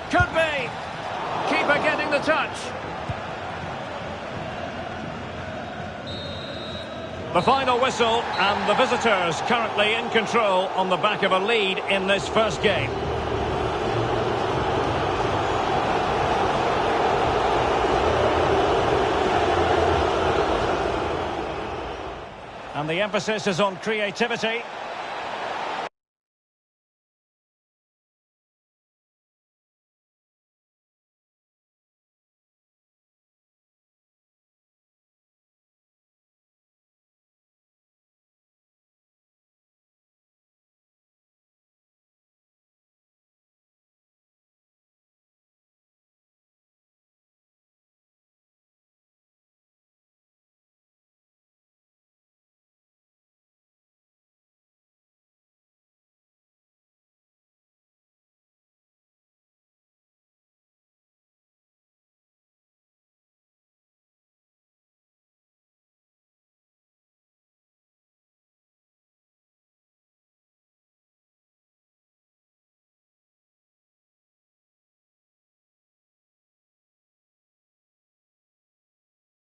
Could be. Keeper getting the touch. The final whistle, and the visitors currently in control on the back of a lead in this first game. And the emphasis is on creativity.